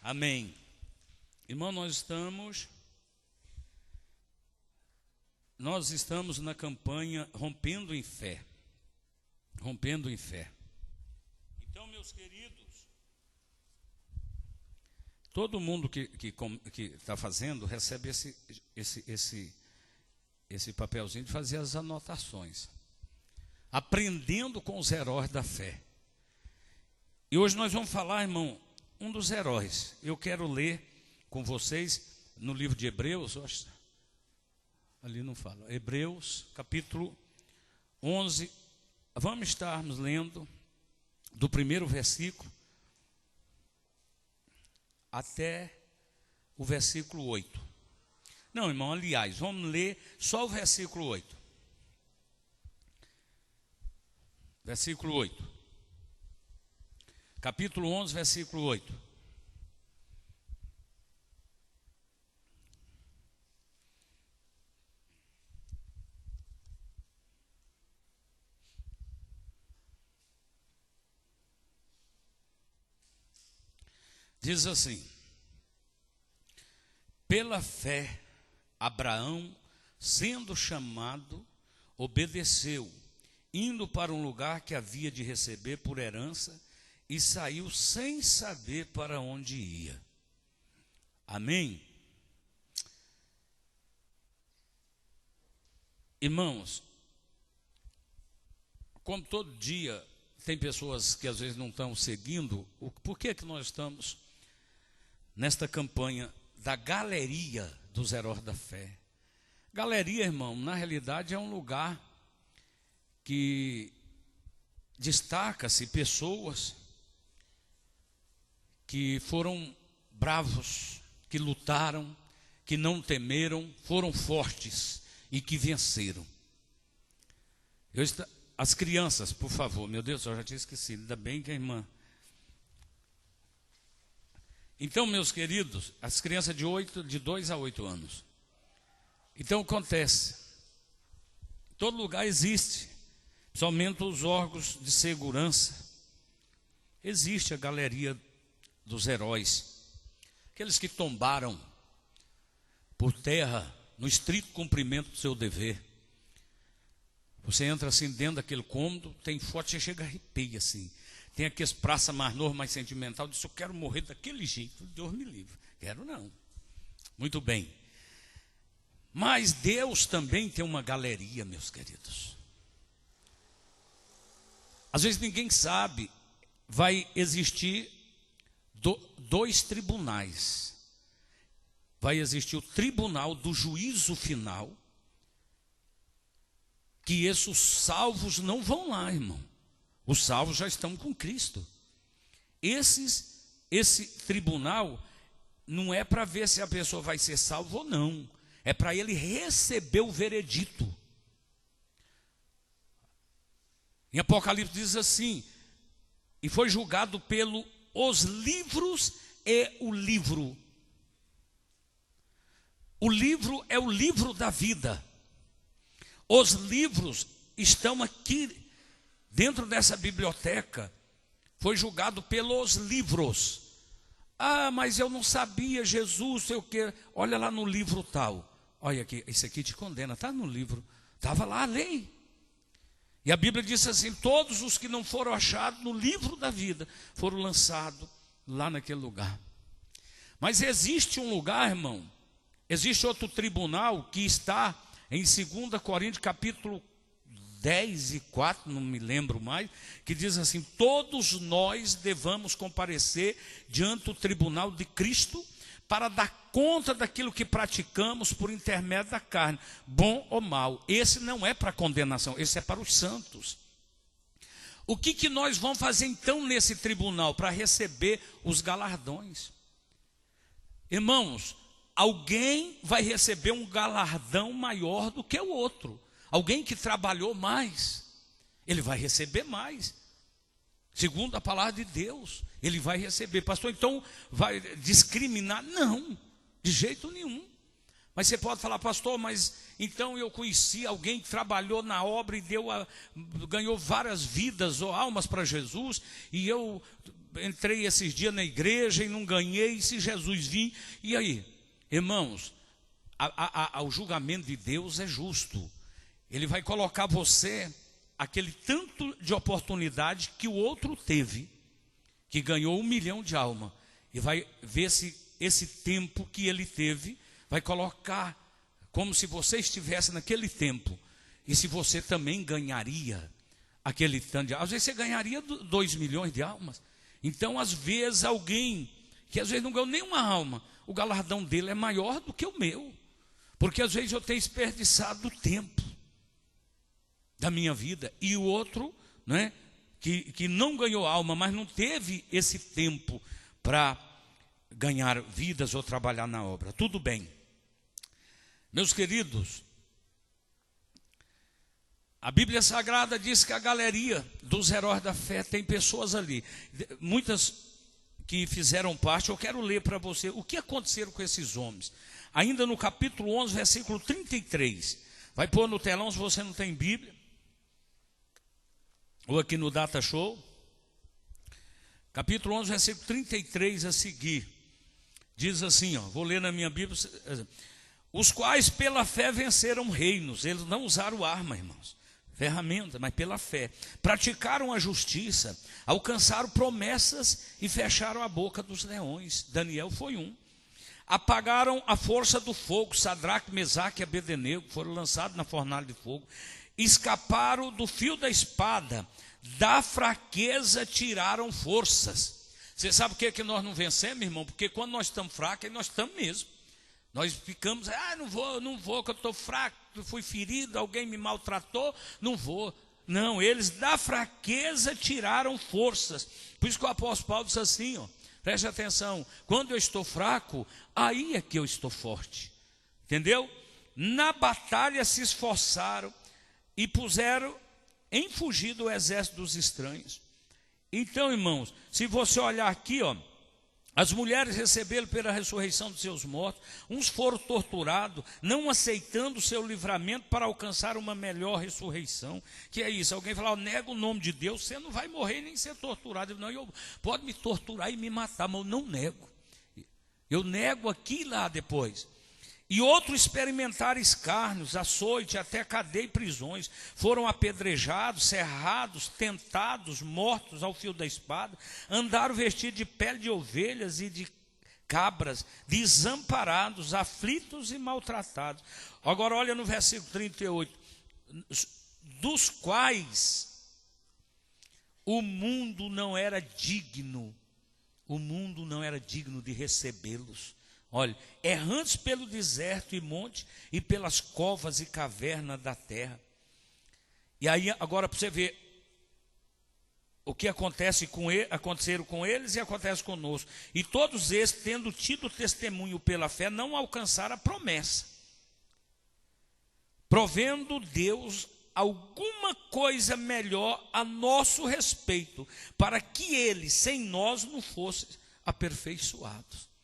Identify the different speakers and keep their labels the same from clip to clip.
Speaker 1: Amém. Irmão, nós estamos na campanha Rompendo em Fé. Rompendo em Fé. Então, meus queridos, todo mundo que está fazendo recebe esse papelzinho de fazer as anotações. Aprendendo com os heróis da fé. E hoje nós vamos falar, irmão, um dos heróis. Eu quero ler com vocês no livro de Hebreus, ali não fala, Hebreus capítulo 11, vamos estarmos lendo do primeiro versículo até o versículo 8. Não, irmão, aliás, vamos ler só o versículo 8. Versículo 8. Capítulo 11, versículo 8. Diz assim: pela fé, Abraão, sendo chamado, obedeceu, indo para um lugar que havia de receber por herança, e saiu sem saber para onde ia. Amém? Irmãos, como todo dia tem pessoas que às vezes não estão seguindo, por que nós estamos nesta campanha da galeria dos heróis da fé? Galeria, irmão, na realidade é um lugar que destaca-se pessoas que foram bravos, que lutaram, que não temeram, foram fortes e que venceram. As crianças, por favor, meu Deus, eu já tinha esquecido, ainda bem que a irmã. Então, meus queridos, as crianças de 2 a 8 anos. Então acontece, todo lugar existe, somente os órgãos de segurança. Existe a galeria dos heróis, aqueles que tombaram por terra no estrito cumprimento do seu dever. Você entra assim dentro daquele cômodo, tem foto, você chega a arrepia assim. Tem aqueles praça mais novo, mais sentimental, diz: eu quero morrer daquele jeito, Deus me livre. Quero não. Muito bem. Mas Deus também tem uma galeria, meus queridos. Às vezes ninguém sabe, vai existir dois tribunais. Vai existir o tribunal do juízo final, que esses salvos não vão lá, irmão. Os salvos já estão com Cristo. Esse tribunal não é para ver se a pessoa vai ser salva ou não. É para ele receber o veredito. Em Apocalipse diz assim: e foi julgado pelos livros e o livro. O livro é o livro da vida. Os livros estão aqui dentro dessa biblioteca. Foi julgado pelos livros. Ah, mas eu não sabia, Jesus, sei o quê. Olha lá no livro tal. Olha aqui, esse aqui te condena, está no livro. Estava lá a lei. E a Bíblia diz assim: todos os que não foram achados no livro da vida foram lançados lá naquele lugar. Mas existe um lugar, irmão, existe outro tribunal que está em 2 Coríntios capítulo 10 e 4, não me lembro mais, que diz assim: todos nós devamos comparecer diante do tribunal de Cristo para dar conta daquilo que praticamos por intermédio da carne, bom ou mal. Esse não é para condenação, esse é para os santos. O que nós vamos fazer então nesse tribunal para receber os galardões? Irmãos, alguém vai receber um galardão maior do que o outro. Alguém que trabalhou mais, ele vai receber mais. Segundo a palavra de Deus, ele vai receber. Pastor, então vai discriminar? Não, de jeito nenhum. Mas você pode falar: pastor, mas então eu conheci alguém que trabalhou na obra e ganhou várias vidas ou almas para Jesus, e eu entrei esses dias na igreja e não ganhei, se Jesus vir. E aí, irmãos, o julgamento de Deus é justo. Ele vai colocar você aquele tanto de oportunidade que o outro teve, que ganhou 1 milhão de almas, e vai ver se esse tempo que ele teve, vai colocar como se você estivesse naquele tempo, e se você também ganharia aquele tanto de almas. Às vezes você ganharia 2 milhões de almas. Então, às vezes, alguém que às vezes não ganhou nenhuma alma, o galardão dele é maior do que o meu, porque às vezes eu tenho desperdiçado o tempo da minha vida, e o outro, né, que não ganhou alma, mas não teve esse tempo para ganhar vidas ou trabalhar na obra. Tudo bem. Meus queridos, a Bíblia Sagrada diz que a galeria dos heróis da fé tem pessoas ali, muitas que fizeram parte. Eu quero ler para você o que aconteceram com esses homens. Ainda no capítulo 11, versículo 33. Vai pôr no telão se você não tem Bíblia, ou aqui no Data Show. Capítulo 11, versículo 33 a seguir. Diz assim, ó, vou ler na minha Bíblia. Os quais pela fé venceram reinos. Eles não usaram arma, irmãos, ferramenta, mas pela fé. Praticaram a justiça, alcançaram promessas e fecharam a boca dos leões. Daniel foi um. Apagaram a força do fogo. Sadraque, Mesaque e Abednego foram lançados na fornalha de fogo. Escaparam do fio da espada. Da fraqueza tiraram forças. Você sabe o que é que nós não vencemos, irmão? Porque quando nós estamos fracos, nós estamos mesmo. Nós ficamos, não vou, que eu estou fraco, fui ferido, alguém me maltratou, não vou. Não, eles da fraqueza tiraram forças. Por isso que o apóstolo Paulo diz assim, ó, preste atenção, quando eu estou fraco, aí é que eu estou forte. Entendeu? Na batalha se esforçaram e puseram em fugir do exército dos estranhos. Então, irmãos, se você olhar aqui, ó, as mulheres receberam pela ressurreição dos seus mortos, uns foram torturados, não aceitando o seu livramento para alcançar uma melhor ressurreição. Que é isso? Alguém fala, nega o nome de Deus, você não vai morrer nem ser torturado. Não, eu pode me torturar e me matar, mas eu não nego. Eu nego aqui e lá depois. E outros experimentaram escárnios, açoite, até cadeia e prisões. Foram apedrejados, serrados, tentados, mortos ao fio da espada. Andaram vestidos de pele de ovelhas e de cabras, desamparados, aflitos e maltratados. Agora olha no versículo 38. Dos quais o mundo não era digno. O mundo não era digno de recebê-los. Olha, errantes pelo deserto e monte e pelas covas e cavernas da terra. E aí agora para você ver o que aconteceram com eles e acontece conosco. E todos esses, tendo tido testemunho pela fé, não alcançaram a promessa, provendo Deus alguma coisa melhor a nosso respeito, para que eles sem nós não fossem aperfeiçoados.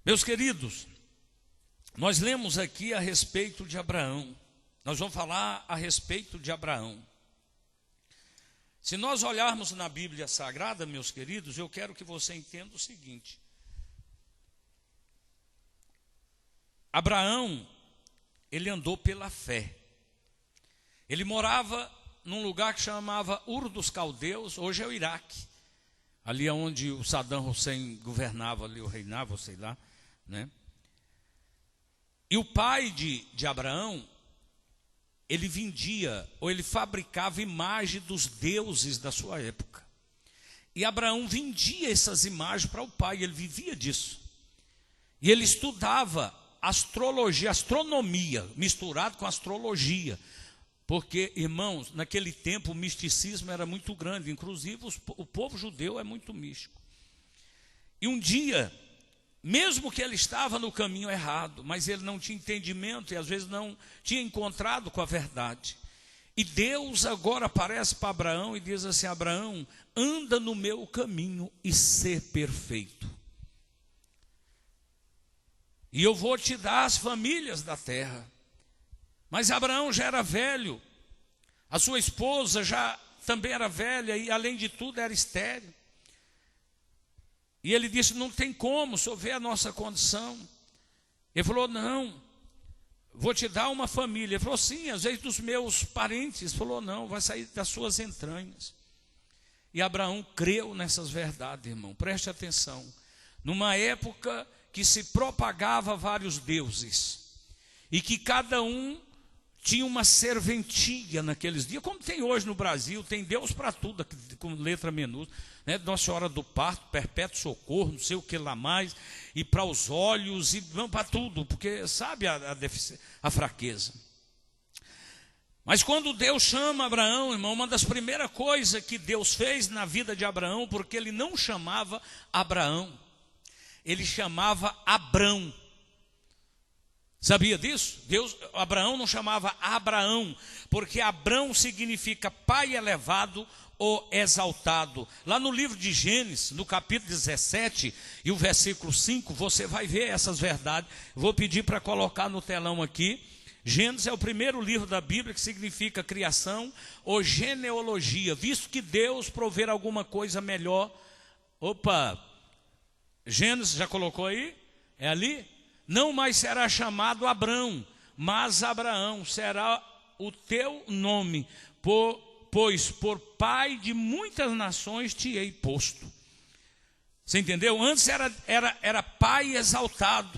Speaker 1: Meus queridos, nós lemos aqui a respeito de Abraão. Nós vamos falar a respeito de Abraão. Se nós olharmos na Bíblia Sagrada, meus queridos, eu quero que você entenda o seguinte. Abraão, ele andou pela fé. Ele morava num lugar que chamava Ur dos Caldeus, hoje é o Iraque. Ali onde o Saddam Hussein governava, ali ou reinava, sei lá. Né? E o pai de Abraão, ele vendia, ou ele fabricava imagem dos deuses da sua época. E Abraão vendia essas imagens para o pai, ele vivia disso. E ele estudava astrologia, astronomia, misturado com astrologia. Porque, irmãos, naquele tempo o misticismo era muito grande, inclusive o povo judeu é muito místico. E um dia, mesmo que ele estava no caminho errado, mas ele não tinha entendimento e às vezes não tinha encontrado com a verdade. E Deus agora aparece para Abraão e diz assim, Abraão, anda no meu caminho e ser perfeito. E eu vou te dar as famílias da terra. Mas Abraão já era velho, a sua esposa já também era velha e, além de tudo, era estéril. E ele disse: não tem como, o senhor vê a nossa condição. Ele falou: não, vou te dar uma família. Ele falou: sim, às vezes dos meus parentes. Ele falou: não, vai sair das suas entranhas. E Abraão creu nessas verdades, irmão. Preste atenção. Numa época que se propagava vários deuses, e que cada um tinha uma serventia naqueles dias, como tem hoje no Brasil, tem Deus para tudo, com letra minúscula, né? Nossa Senhora do Parto, Perpétuo Socorro, não sei o que lá mais, e para os olhos, e para tudo, porque sabe a fraqueza. Mas quando Deus chama Abraão, irmão, uma das primeiras coisas que Deus fez na vida de Abraão, porque ele não chamava Abraão, ele chamava Abrão. Sabia disso? Abraão não chamava Abraão, porque Abrão significa pai elevado ou exaltado. Lá no livro de Gênesis, no capítulo 17 e o versículo 5, você vai ver essas verdades. Vou pedir para colocar no telão aqui. Gênesis é o primeiro livro da Bíblia que significa criação ou genealogia, visto que Deus prover alguma coisa melhor. Opa, Gênesis já colocou aí? É ali? Não mais será chamado Abrão, mas Abraão será o teu nome, pois por pai de muitas nações te hei posto. Você entendeu? Antes era pai exaltado,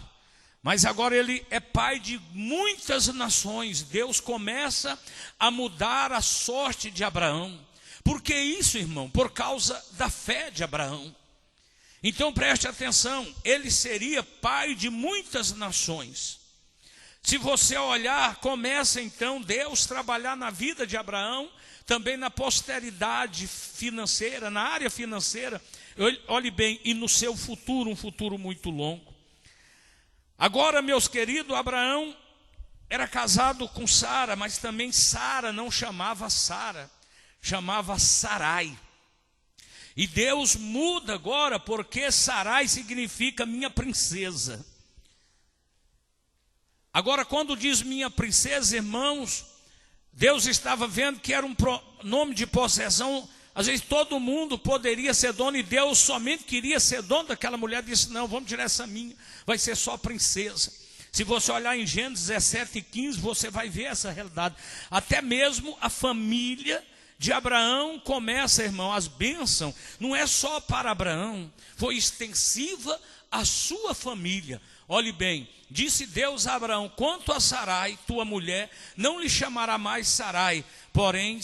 Speaker 1: mas agora ele é pai de muitas nações. Deus começa a mudar a sorte de Abraão. Por que isso, irmão? Por causa da fé de Abraão. Então preste atenção, ele seria pai de muitas nações. Se você olhar, começa então Deus trabalhar na vida de Abraão, também na posteridade financeira, na área financeira, olhe bem, e no seu futuro, um futuro muito longo. Agora, meus queridos, Abraão era casado com Sara, mas também Sara não chamava Sara, chamava Sarai. E Deus muda agora, porque Sarai significa minha princesa. Agora, quando diz minha princesa, irmãos, Deus estava vendo que era um nome de possessão. Às vezes todo mundo poderia ser dono, e Deus somente queria ser dono daquela mulher. Disse: não, vamos tirar essa minha, vai ser só princesa. Se você olhar em Gênesis 17:15, você vai ver essa realidade. Até mesmo a família de Abraão começa, irmão, as bênçãos não é só para Abraão, foi extensiva à sua família. Olhe bem, disse Deus a Abraão: quanto a Sarai, tua mulher, não lhe chamará mais Sarai, porém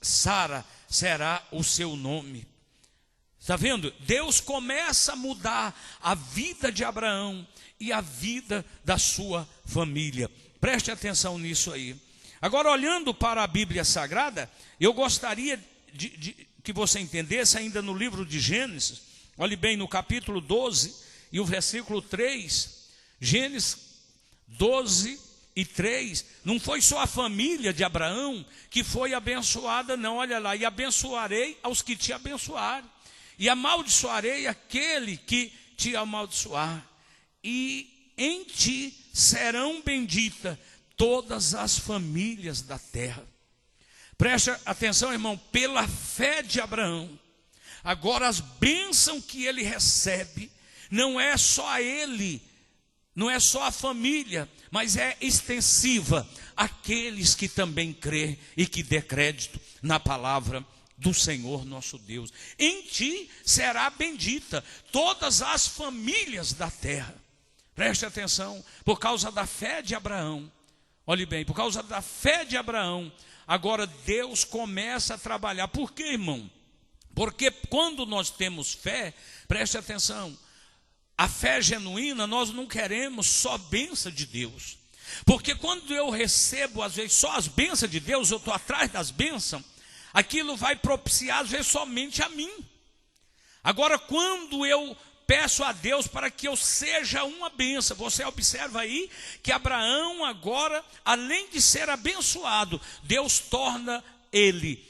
Speaker 1: Sara será o seu nome. Está vendo? Deus começa a mudar a vida de Abraão e a vida da sua família. Preste atenção nisso aí. Agora, olhando para a Bíblia Sagrada, eu gostaria que você entendesse ainda no livro de Gênesis. Olhe bem, no capítulo 12 e o versículo 3, Gênesis 12:3, não foi só a família de Abraão que foi abençoada, não, olha lá: e abençoarei aos que te abençoarem, e amaldiçoarei aquele que te amaldiçoar, e em ti serão benditas todas as famílias da terra. Preste atenção, irmão, pela fé de Abraão, agora as bênçãos que ele recebe, não é só a ele, não é só a família, mas é extensiva àqueles que também crê e que dê crédito na palavra do Senhor nosso Deus. Em ti será bendita todas as famílias da terra. Preste atenção, por causa da fé de Abraão. Olhe bem, por causa da fé de Abraão, agora Deus começa a trabalhar. Por quê, irmão? Porque quando nós temos fé, preste atenção, a fé genuína, nós não queremos só bênção de Deus. Porque quando eu recebo, às vezes, só as bênçãos de Deus, eu estou atrás das bênçãos, aquilo vai propiciar, às vezes, somente a mim. Agora, quando eu peço a Deus para que eu seja uma bênção, você observa aí que Abraão agora, além de ser abençoado, Deus torna ele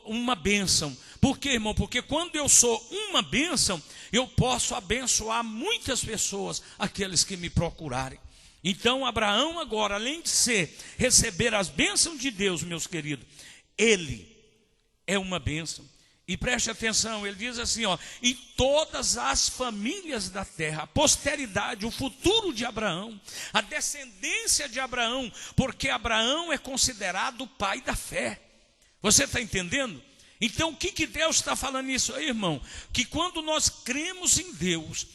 Speaker 1: uma bênção. Por quê, irmão? Porque quando eu sou uma bênção, eu posso abençoar muitas pessoas, aqueles que me procurarem. Então Abraão agora, além de receber as bênçãos de Deus, meus queridos, ele é uma bênção. E preste atenção, ele diz assim, ó, e todas as famílias da terra, a posteridade, o futuro de Abraão, a descendência de Abraão, porque Abraão é considerado o pai da fé. Você está entendendo? Então o que Deus está falando nisso aí, irmão? Que quando nós cremos em Deus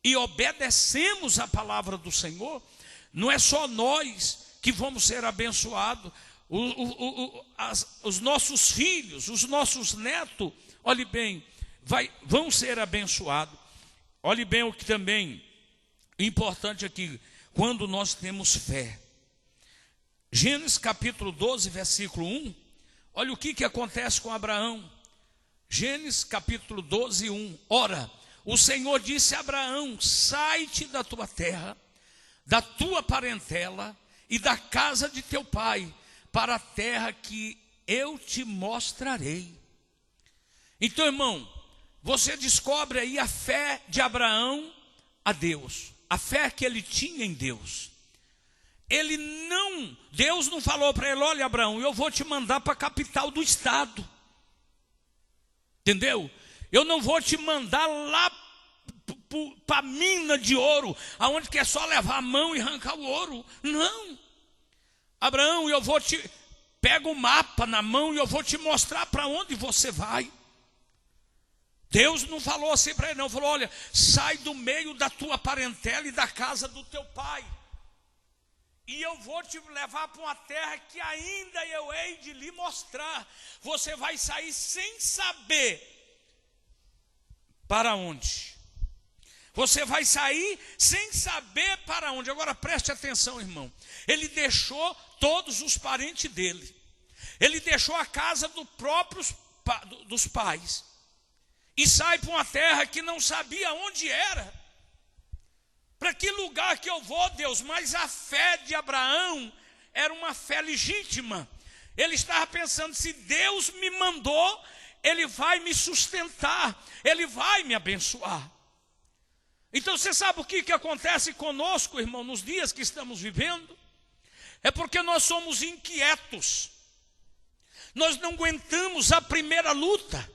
Speaker 1: e obedecemos a palavra do Senhor, não é só nós que vamos ser abençoados, os nossos filhos, os nossos netos, olhe bem, vão ser abençoados. Olhe bem o que também é importante aqui, quando nós temos fé. Gênesis capítulo 12, versículo 1, olha o que acontece com Abraão. Gênesis capítulo 12, 1, ora, o Senhor disse a Abraão, sai-te da tua terra, da tua parentela e da casa de teu pai, para a terra que eu te mostrarei. Então, irmão, você descobre aí a fé de Abraão a Deus, a fé que ele tinha em Deus. Deus não falou para ele, olha Abraão, eu vou te mandar para a capital do estado. Entendeu? Eu não vou te mandar lá para a mina de ouro, aonde que é só levar a mão e arrancar o ouro. Não. Abraão, pega o mapa na mão e eu vou te mostrar para onde você vai. Deus não falou assim para ele, não. Falou, olha, sai do meio da tua parentela e da casa do teu pai. E eu vou te levar para uma terra que ainda eu hei de lhe mostrar. Você vai sair sem saber para onde. Você vai sair sem saber para onde. Agora preste atenção, irmão. Ele deixou todos os parentes dele. Ele deixou a casa dos pais. E sai para uma terra que não sabia onde era. Para que lugar que eu vou, Deus? Mas a fé de Abraão era uma fé legítima. Ele estava pensando, se Deus me mandou, Ele vai me sustentar, Ele vai me abençoar. Então você sabe o que acontece conosco, irmão, nos dias que estamos vivendo? É porque nós somos inquietos. Nós não aguentamos a primeira luta.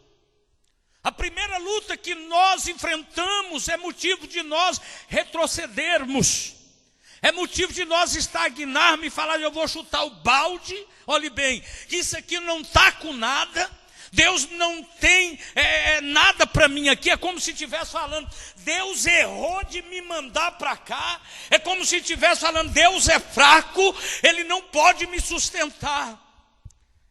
Speaker 1: A primeira luta que nós enfrentamos é motivo de nós retrocedermos. É motivo de nós estagnarmos e falar, eu vou chutar o balde. Olhe bem, isso aqui não está com nada. Deus não tem nada para mim aqui. É como se estivesse falando, Deus errou de me mandar para cá. É como se estivesse falando, Deus é fraco, Ele não pode me sustentar.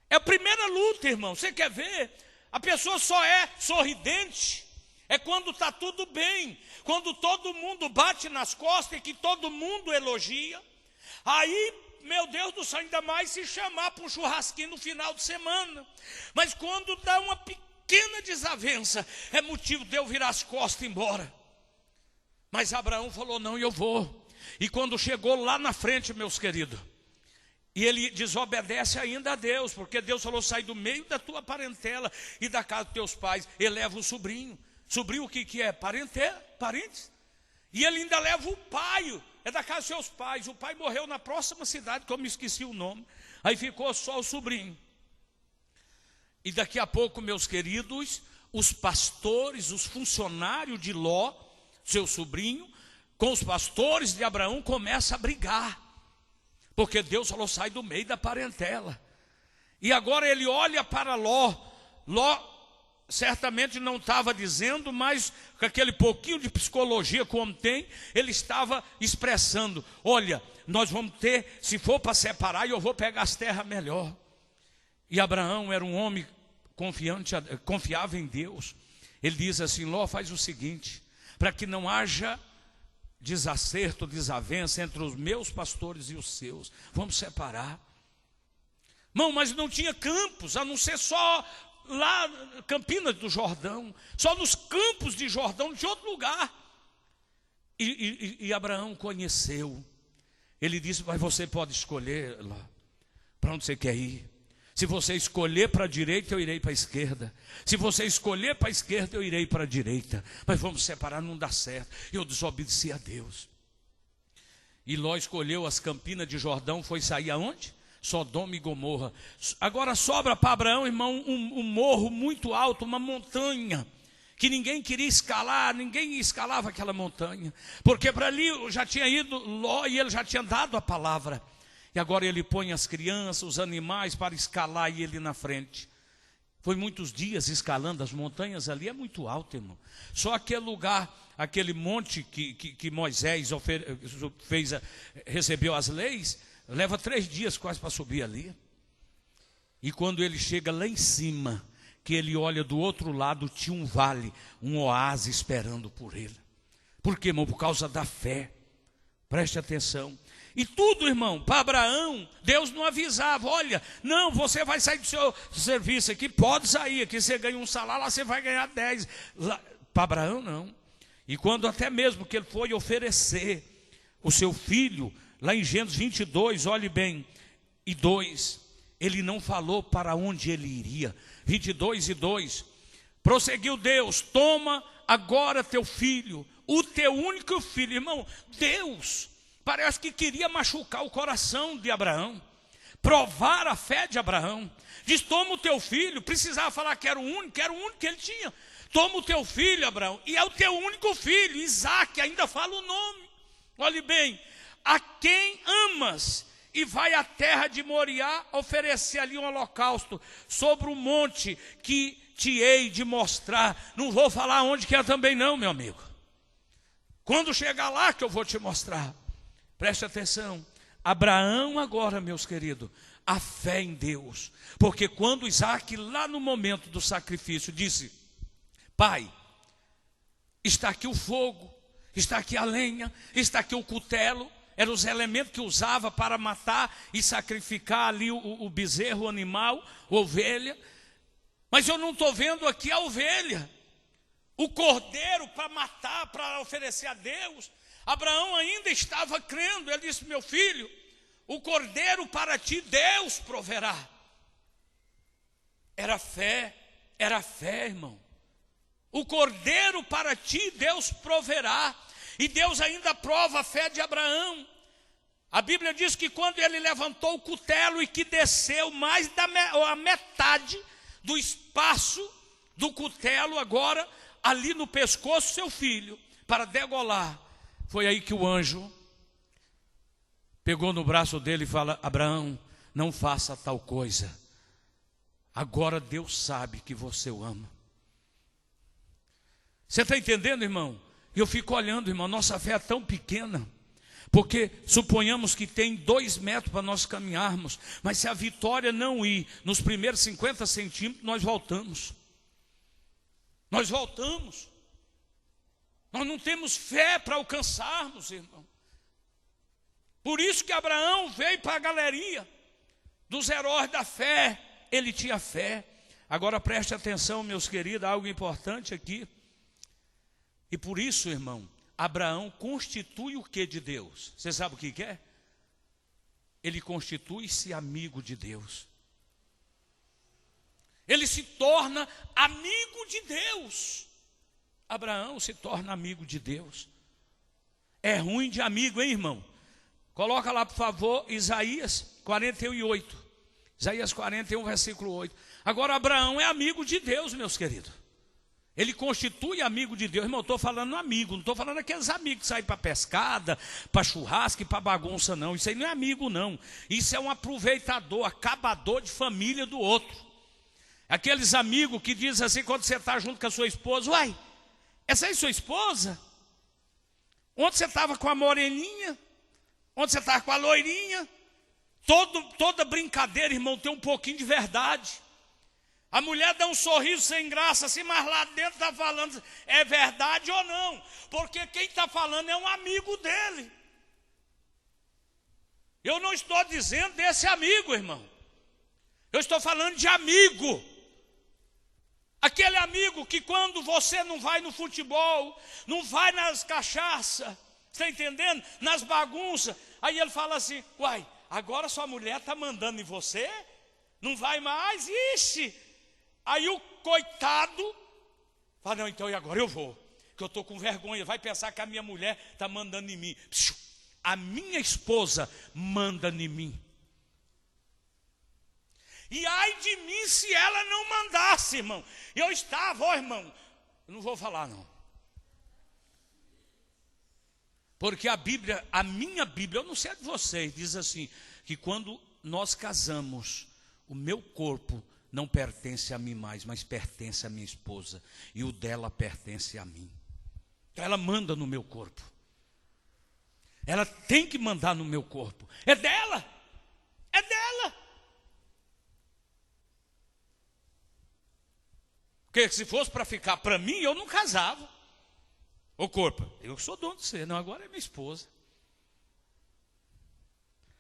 Speaker 1: É a primeira luta, irmão. Você quer ver? A pessoa só é sorridente é quando está tudo bem, quando todo mundo bate nas costas e que todo mundo elogia. Aí, meu Deus do céu, ainda mais se chamar para um churrasquinho no final de semana. Mas quando dá uma pequena desavença, é motivo de eu virar as costas e ir embora. Mas Abraão falou, não, eu vou. E quando chegou lá na frente, meus queridos, e ele desobedece ainda a Deus, porque Deus falou, sai do meio da tua parentela e da casa dos teus pais. Ele leva o sobrinho. Sobrinho o que é? Parentes. E ele ainda leva o pai, é da casa dos seus pais. O pai morreu na próxima cidade, que eu me esqueci o nome. Aí ficou só o sobrinho. E daqui a pouco, meus queridos, os pastores, os funcionários de Ló, seu sobrinho, com os pastores de Abraão, começam a brigar. Porque Deus falou, sai do meio da parentela. E agora ele olha para Ló. Ló certamente não estava dizendo, mas com aquele pouquinho de psicologia que o homem tem, ele estava expressando, olha, nós vamos ter, se for para separar, eu vou pegar as terras melhor. E Abraão era um homem confiava em Deus. Ele diz assim, Ló, faz o seguinte, para que não haja desacerto, desavença entre os meus pastores e os seus, vamos separar. Irmão, mas não tinha campos, a não ser só lá, Campinas do Jordão, só nos campos de Jordão, de outro lugar. E Abraão conheceu. Ele disse, mas você pode escolher lá, para onde você quer ir. Se você escolher para a direita, eu irei para a esquerda. Se você escolher para a esquerda, eu irei para a direita. Mas vamos separar, não dá certo. Eu desobedeci a Deus. E Ló escolheu as Campinas de Jordão, foi sair aonde? Sodoma e Gomorra. Agora sobra para Abraão, irmão, um morro muito alto, uma montanha, que ninguém queria escalar, ninguém escalava aquela montanha, porque para ali já tinha ido Ló e ele já tinha dado a palavra. E agora ele põe as crianças, os animais para escalar e ele na frente. Foi muitos dias escalando as montanhas ali, é muito alto, irmão. Só aquele lugar, aquele monte que Moisés recebeu as leis, leva 3 dias quase para subir ali. E quando ele chega lá em cima, que ele olha do outro lado, tinha um vale, um oásis esperando por ele. Por quê, irmão? Por causa da fé. Preste atenção. E tudo, irmão, para Abraão, Deus não avisava, olha, não, você vai sair do seu serviço aqui, pode sair, aqui você ganha um salário, lá você vai ganhar 10. Para Abraão, não. E quando até mesmo que ele foi oferecer o seu filho, lá em Gênesis 22, olhe bem, e 2, ele não falou para onde ele iria. 22:2, prosseguiu Deus, toma agora teu filho, o teu único filho. Irmão, Deus parece que queria machucar o coração de Abraão, provar a fé de Abraão. Diz, toma o teu filho, precisava falar que era o único que ele tinha. Toma o teu filho, Abraão, e é o teu único filho, Isaque, ainda fala o nome. Olhe bem, a quem amas, e vai à terra de Moriá oferecer ali um holocausto sobre o monte que te hei de mostrar. Não vou falar onde que é também não, meu amigo. Quando chegar lá que eu vou te mostrar. Preste atenção, Abraão agora, meus queridos, a fé em Deus, porque quando Isaque, lá no momento do sacrifício, disse, pai, está aqui o fogo, está aqui a lenha, está aqui o cutelo, eram os elementos que usava para matar e sacrificar ali o bezerro, o animal, a ovelha, mas eu não estou vendo aqui a ovelha, o cordeiro para matar, para oferecer a Deus. Abraão ainda estava crendo, ele disse, meu filho, o cordeiro para ti Deus proverá. Era fé, irmão. O cordeiro para ti Deus proverá. E Deus ainda prova a fé de Abraão. A Bíblia diz que quando ele levantou o cutelo e que desceu mais a metade do espaço do cutelo agora, ali no pescoço do seu filho, para degolar, foi aí que o anjo pegou no braço dele e fala, Abraão, não faça tal coisa. Agora Deus sabe que você o ama. Você está entendendo, irmão? Eu fico olhando, irmão, nossa fé é tão pequena. Porque suponhamos que tem 2 metros para nós caminharmos. Mas se a vitória não ir nos primeiros 50 centímetros, nós voltamos. Nós voltamos. Nós não temos fé para alcançarmos, irmão. Por isso que Abraão veio para a galeria dos heróis da fé. Ele tinha fé. Agora preste atenção, meus queridos, algo importante aqui. E por isso, irmão, Abraão constitui o que de Deus? Você sabe o que é? Ele constitui-se amigo de Deus. Ele se torna amigo de Deus. Abraão se torna amigo de Deus. É ruim de amigo, hein, irmão? Coloca lá, por favor, Isaías 41:8. Isaías 41, versículo 8. Agora, Abraão é amigo de Deus, meus queridos. Ele constitui amigo de Deus. Irmão, eu estou falando amigo, não estou falando aqueles amigos que saem para pescada, para churrasco e para bagunça, não. Isso aí não é amigo, não. Isso é um aproveitador, acabador de família do outro. Aqueles amigos que dizem assim, quando você está junto com a sua esposa, uai, essa aí é sua esposa? Onde você estava com a moreninha? Onde você estava com a loirinha? Toda brincadeira, irmão, tem um pouquinho de verdade. A mulher dá um sorriso sem graça assim, mas lá dentro está falando, é verdade ou não? Porque quem está falando é um amigo dele. Eu não estou dizendo desse amigo, irmão. Eu estou falando de amigo. Aquele amigo que quando você não vai no futebol, não vai nas cachaças, está entendendo? Nas bagunças, aí ele fala assim, uai, agora sua mulher está mandando em você? Não vai mais? Ixi! Aí o coitado fala, não, então e agora eu vou, que eu estou com vergonha, vai pensar que a minha mulher está mandando em mim. A minha esposa manda em mim. E ai de mim se ela não mandasse, irmão. Eu estava, ó irmão, eu não vou falar não. Porque a Bíblia, a minha Bíblia, eu não sei a de vocês, diz assim, que quando nós casamos, o meu corpo não pertence a mim mais, mas pertence à minha esposa. E o dela pertence a mim. Então ela manda no meu corpo. Ela tem que mandar no meu corpo. É dela. É dela. Porque se fosse para ficar para mim, eu não casava. Ô corpo, eu sou dono de você. Não, agora é minha esposa.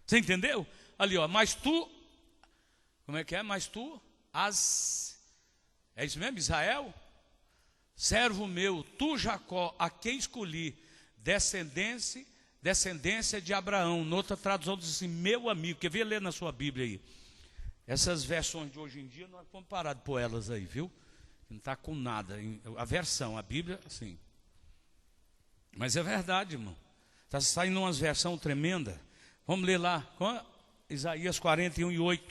Speaker 1: Você entendeu? Ali, ó, mas tu, como é que é? Mas tu, é isso mesmo, Israel? Servo meu, tu Jacó, a quem escolhi, descendência de Abraão. Noutra tradução diz assim, meu amigo. Quer ver ler na sua Bíblia aí? Essas versões de hoje em dia, nós vamos parar de pôr elas aí, viu? Não está com nada. A versão, a Bíblia, assim. Mas é verdade, irmão. Está saindo umas versões tremendas. Vamos ler lá, Isaías 41:8.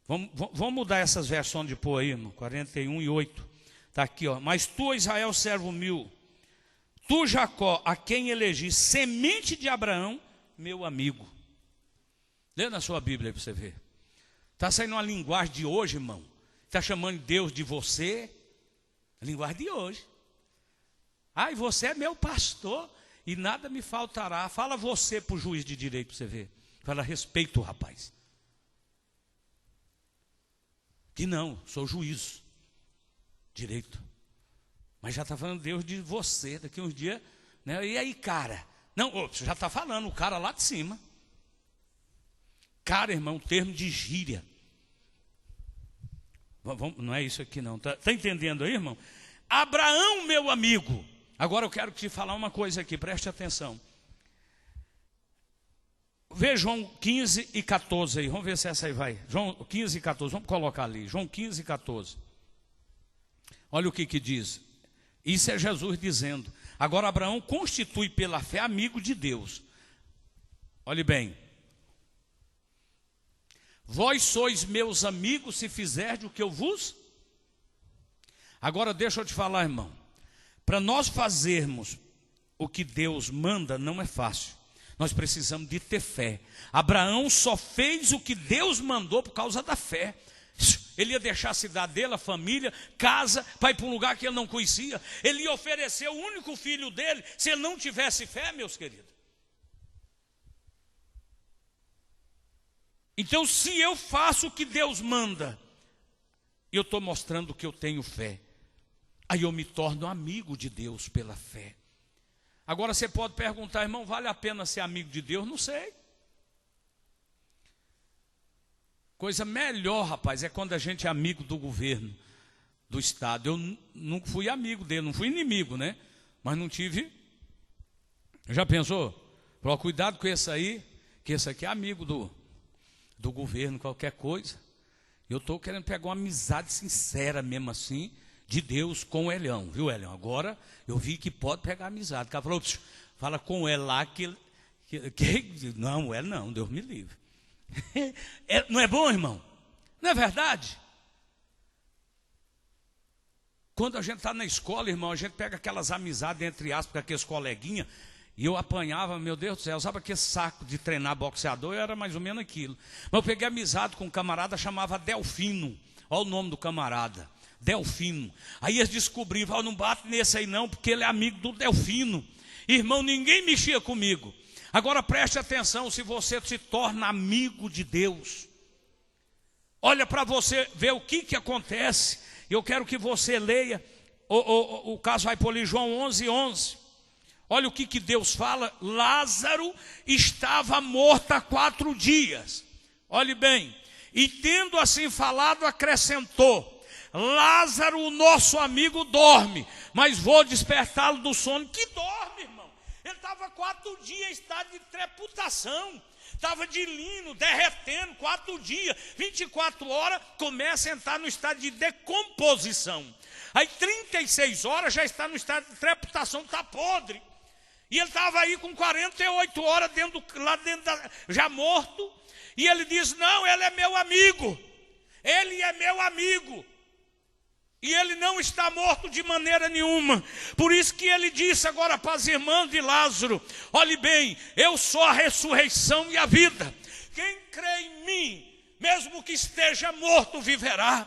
Speaker 1: Vamos mudar essas versões de pôr aí, irmão. 41:8. Está aqui, ó. Mas tu, Israel, servo meu, tu, Jacó, a quem elegi, semente de Abraão, meu amigo. Lê na sua Bíblia aí para você ver. Está saindo uma linguagem de hoje, irmão. Está chamando Deus de você. A linguagem de hoje. Ai, você é meu pastor e nada me faltará. Fala você para o juiz de direito para você ver. Fala, respeito, rapaz. Que não, sou juiz. Direito. Mas já está falando Deus de você. Daqui uns dias, né? E aí, cara? Não, você já está falando, o cara lá de cima. Cara, irmão, termo de gíria. Não é isso aqui não. Está entendendo aí, irmão? Abraão, meu amigo. Agora eu quero te falar uma coisa aqui, preste atenção. Vê João 15:14 aí, vamos ver se essa aí vai. João 15:14, vamos colocar ali. João 15:14. Olha o que diz. Isso é Jesus dizendo. Agora Abraão constitui pela fé amigo de Deus. Olhe bem. Vós sois meus amigos se fizerdes o que eu vos. Agora deixa eu te falar, irmão. Para nós fazermos o que Deus manda não é fácil. Nós precisamos de ter fé. Abraão só fez o que Deus mandou por causa da fé. Ele ia deixar a cidade dele, a família, casa, para ir para um lugar que ele não conhecia. Ele ia oferecer o único filho dele, se ele não tivesse fé, meus queridos. Então, se eu faço o que Deus manda, eu estou mostrando que eu tenho fé. Aí eu me torno amigo de Deus pela fé. Agora você pode perguntar, irmão, vale a pena ser amigo de Deus? Não sei. Coisa melhor, rapaz, é quando a gente é amigo do governo, do Estado. Eu não fui amigo dele, não fui inimigo, né? Mas não tive. Já pensou? Falou, cuidado com esse aí, que esse aqui é amigo do governo, qualquer coisa. Eu estou querendo pegar uma amizade sincera mesmo assim, de Deus com o Elião, viu, Elião? Agora eu vi que pode pegar amizade. O cara falou, fala com ele lá que não, ele não, Deus me livre. Não é bom, irmão? Não é verdade? Quando a gente está na escola, irmão, a gente pega aquelas amizades, entre aspas, com aqueles coleguinhas, e eu apanhava, meu Deus do céu, sabe aquele saco de treinar boxeador? Era mais ou menos aquilo. Mas eu peguei amizade com um camarada, chamava Delfino. Olha o nome do camarada, Delfino. Aí eles descobriram, não bate nesse aí não, porque ele é amigo do Delfino. Irmão, ninguém mexia comigo. Agora preste atenção, se você se torna amigo de Deus, olha para você ver o que acontece. Eu quero que você leia, o caso vai por ali, João 11:11. Olha o que Deus fala. Lázaro estava morto há 4 dias. Olhe bem. E tendo assim falado, acrescentou: Lázaro, o nosso amigo, dorme, mas vou despertá-lo do sono. Que dorme, irmão? Ele estava 4 dias em estado de treputação. Estava de lino, derretendo, 4 dias. 24 horas, começa a entrar no estado de decomposição. Aí 36 horas já está no estado de treputação, está podre. E ele estava aí com 48 horas lá dentro já morto. E ele diz, não, ele é meu amigo. Ele é meu amigo. E ele não está morto de maneira nenhuma. Por isso que ele disse agora para as irmãs de Lázaro: olhe bem, eu sou a ressurreição e a vida. Quem crê em mim, mesmo que esteja morto, viverá.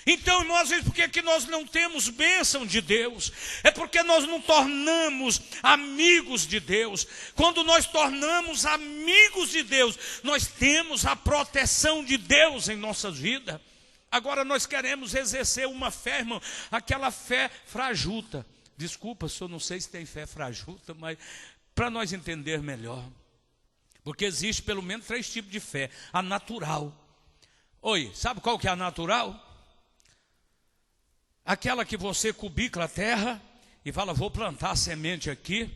Speaker 1: Então, irmãos, às vezes, por que nós não temos bênção de Deus? É porque nós não tornamos amigos de Deus. Quando nós tornamos amigos de Deus, nós temos a proteção de Deus em nossas vidas. Agora nós queremos exercer uma fé, irmão, aquela fé frajuta. Desculpa se eu não sei se tem fé frajuta, mas para nós entender melhor. Porque existe pelo menos 3 tipos de fé. A natural. Oi, sabe qual que é a natural? Aquela que você cubica a terra e fala: vou plantar a semente aqui,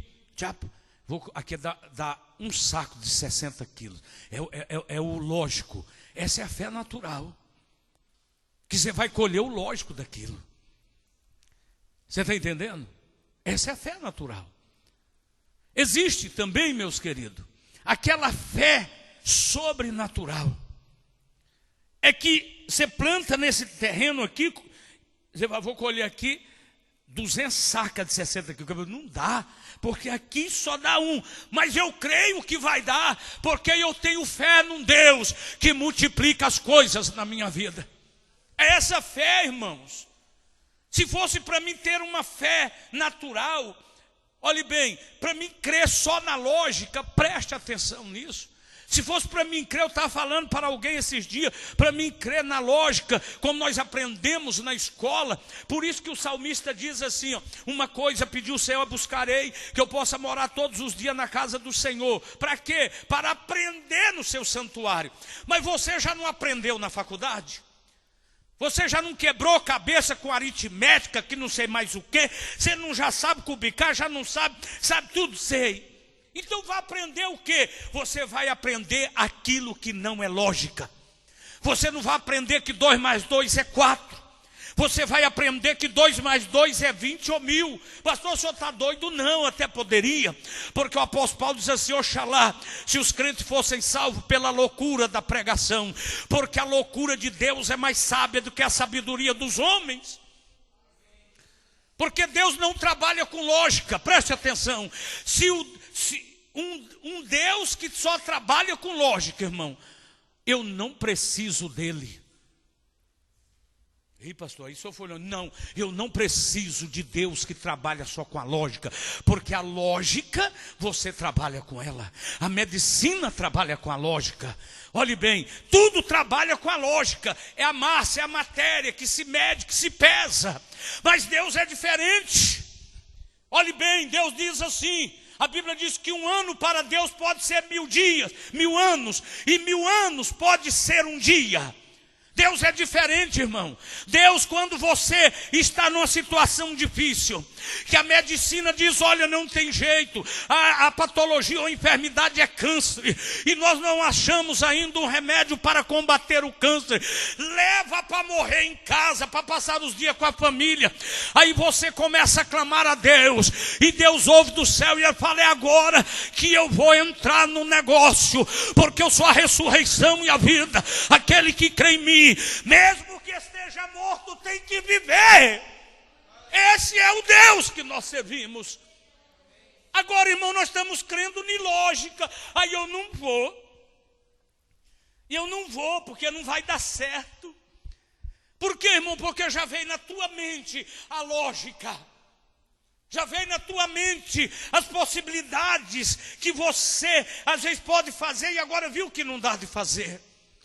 Speaker 1: aqui dá um saco de 60 quilos. É o lógico. Essa é a fé natural. Que você vai colher o lógico daquilo. Você está entendendo? Essa é a fé natural. Existe também, meus queridos, aquela fé sobrenatural. É que você planta nesse terreno aqui, você vai: vou colher aqui 200 sacas de 60 quilos. Não dá, porque aqui só dá um. Mas eu creio que vai dar, porque eu tenho fé num Deus que multiplica as coisas na minha vida. É essa fé, irmãos. Se fosse para mim ter uma fé natural, olhe bem, para mim crer só na lógica, preste atenção nisso. Se fosse para mim crer, eu estava falando para alguém esses dias, para mim crer na lógica, como nós aprendemos na escola. Por isso que o salmista diz assim, ó: uma coisa pediu o Senhor, buscarei, que eu possa morar todos os dias na casa do Senhor. Para quê? Para aprender no seu santuário. Mas você já não aprendeu na faculdade? Você já não quebrou cabeça com aritmética, que não sei mais o que? Você não já sabe cubicar, já não sabe tudo, sei. Então vai aprender o quê? Você vai aprender aquilo que não é lógica. Você não vai aprender que 2 mais 2 é 4. Você vai aprender que 2 mais 2 é 20 ou 1000. Pastor, o senhor está doido? Não, até poderia. Porque o apóstolo Paulo diz assim: oxalá, se os crentes fossem salvos pela loucura da pregação. Porque a loucura de Deus é mais sábia do que a sabedoria dos homens. Porque Deus não trabalha com lógica, preste atenção. Um Deus que só trabalha com lógica, irmão, eu não preciso dele. Ei, pastor, aí o senhor foi olhando. Não, eu não preciso de Deus que trabalha só com a lógica. Porque a lógica, você trabalha com ela. A medicina trabalha com a lógica. Olhe bem, tudo trabalha com a lógica. É a massa, é a matéria que se mede, que se pesa. Mas Deus é diferente. Olhe bem, Deus diz assim: a Bíblia diz que 1 ano para Deus pode ser 1000 dias, 1000 anos. E 1000 anos pode ser um dia. Deus é diferente, irmão. Deus, quando você está numa situação difícil, que a medicina diz: olha, não tem jeito, a patologia ou enfermidade é câncer, e nós não achamos ainda um remédio para combater o câncer. Leva para morrer em casa, para passar os dias com a família. Aí você começa a clamar a Deus, e Deus ouve do céu e ele fala: é agora que eu vou entrar no negócio, porque eu sou a ressurreição e a vida. Aquele que crê em mim, mesmo que esteja morto, tem que viver. Esse é o Deus que nós servimos. Agora, irmão, nós estamos crendo em lógica. Aí eu não vou, porque não vai dar certo. Por quê, irmão? Porque já veio na tua mente a lógica. Já veio na tua mente as possibilidades que você às vezes pode fazer e agora viu que não dá de fazer.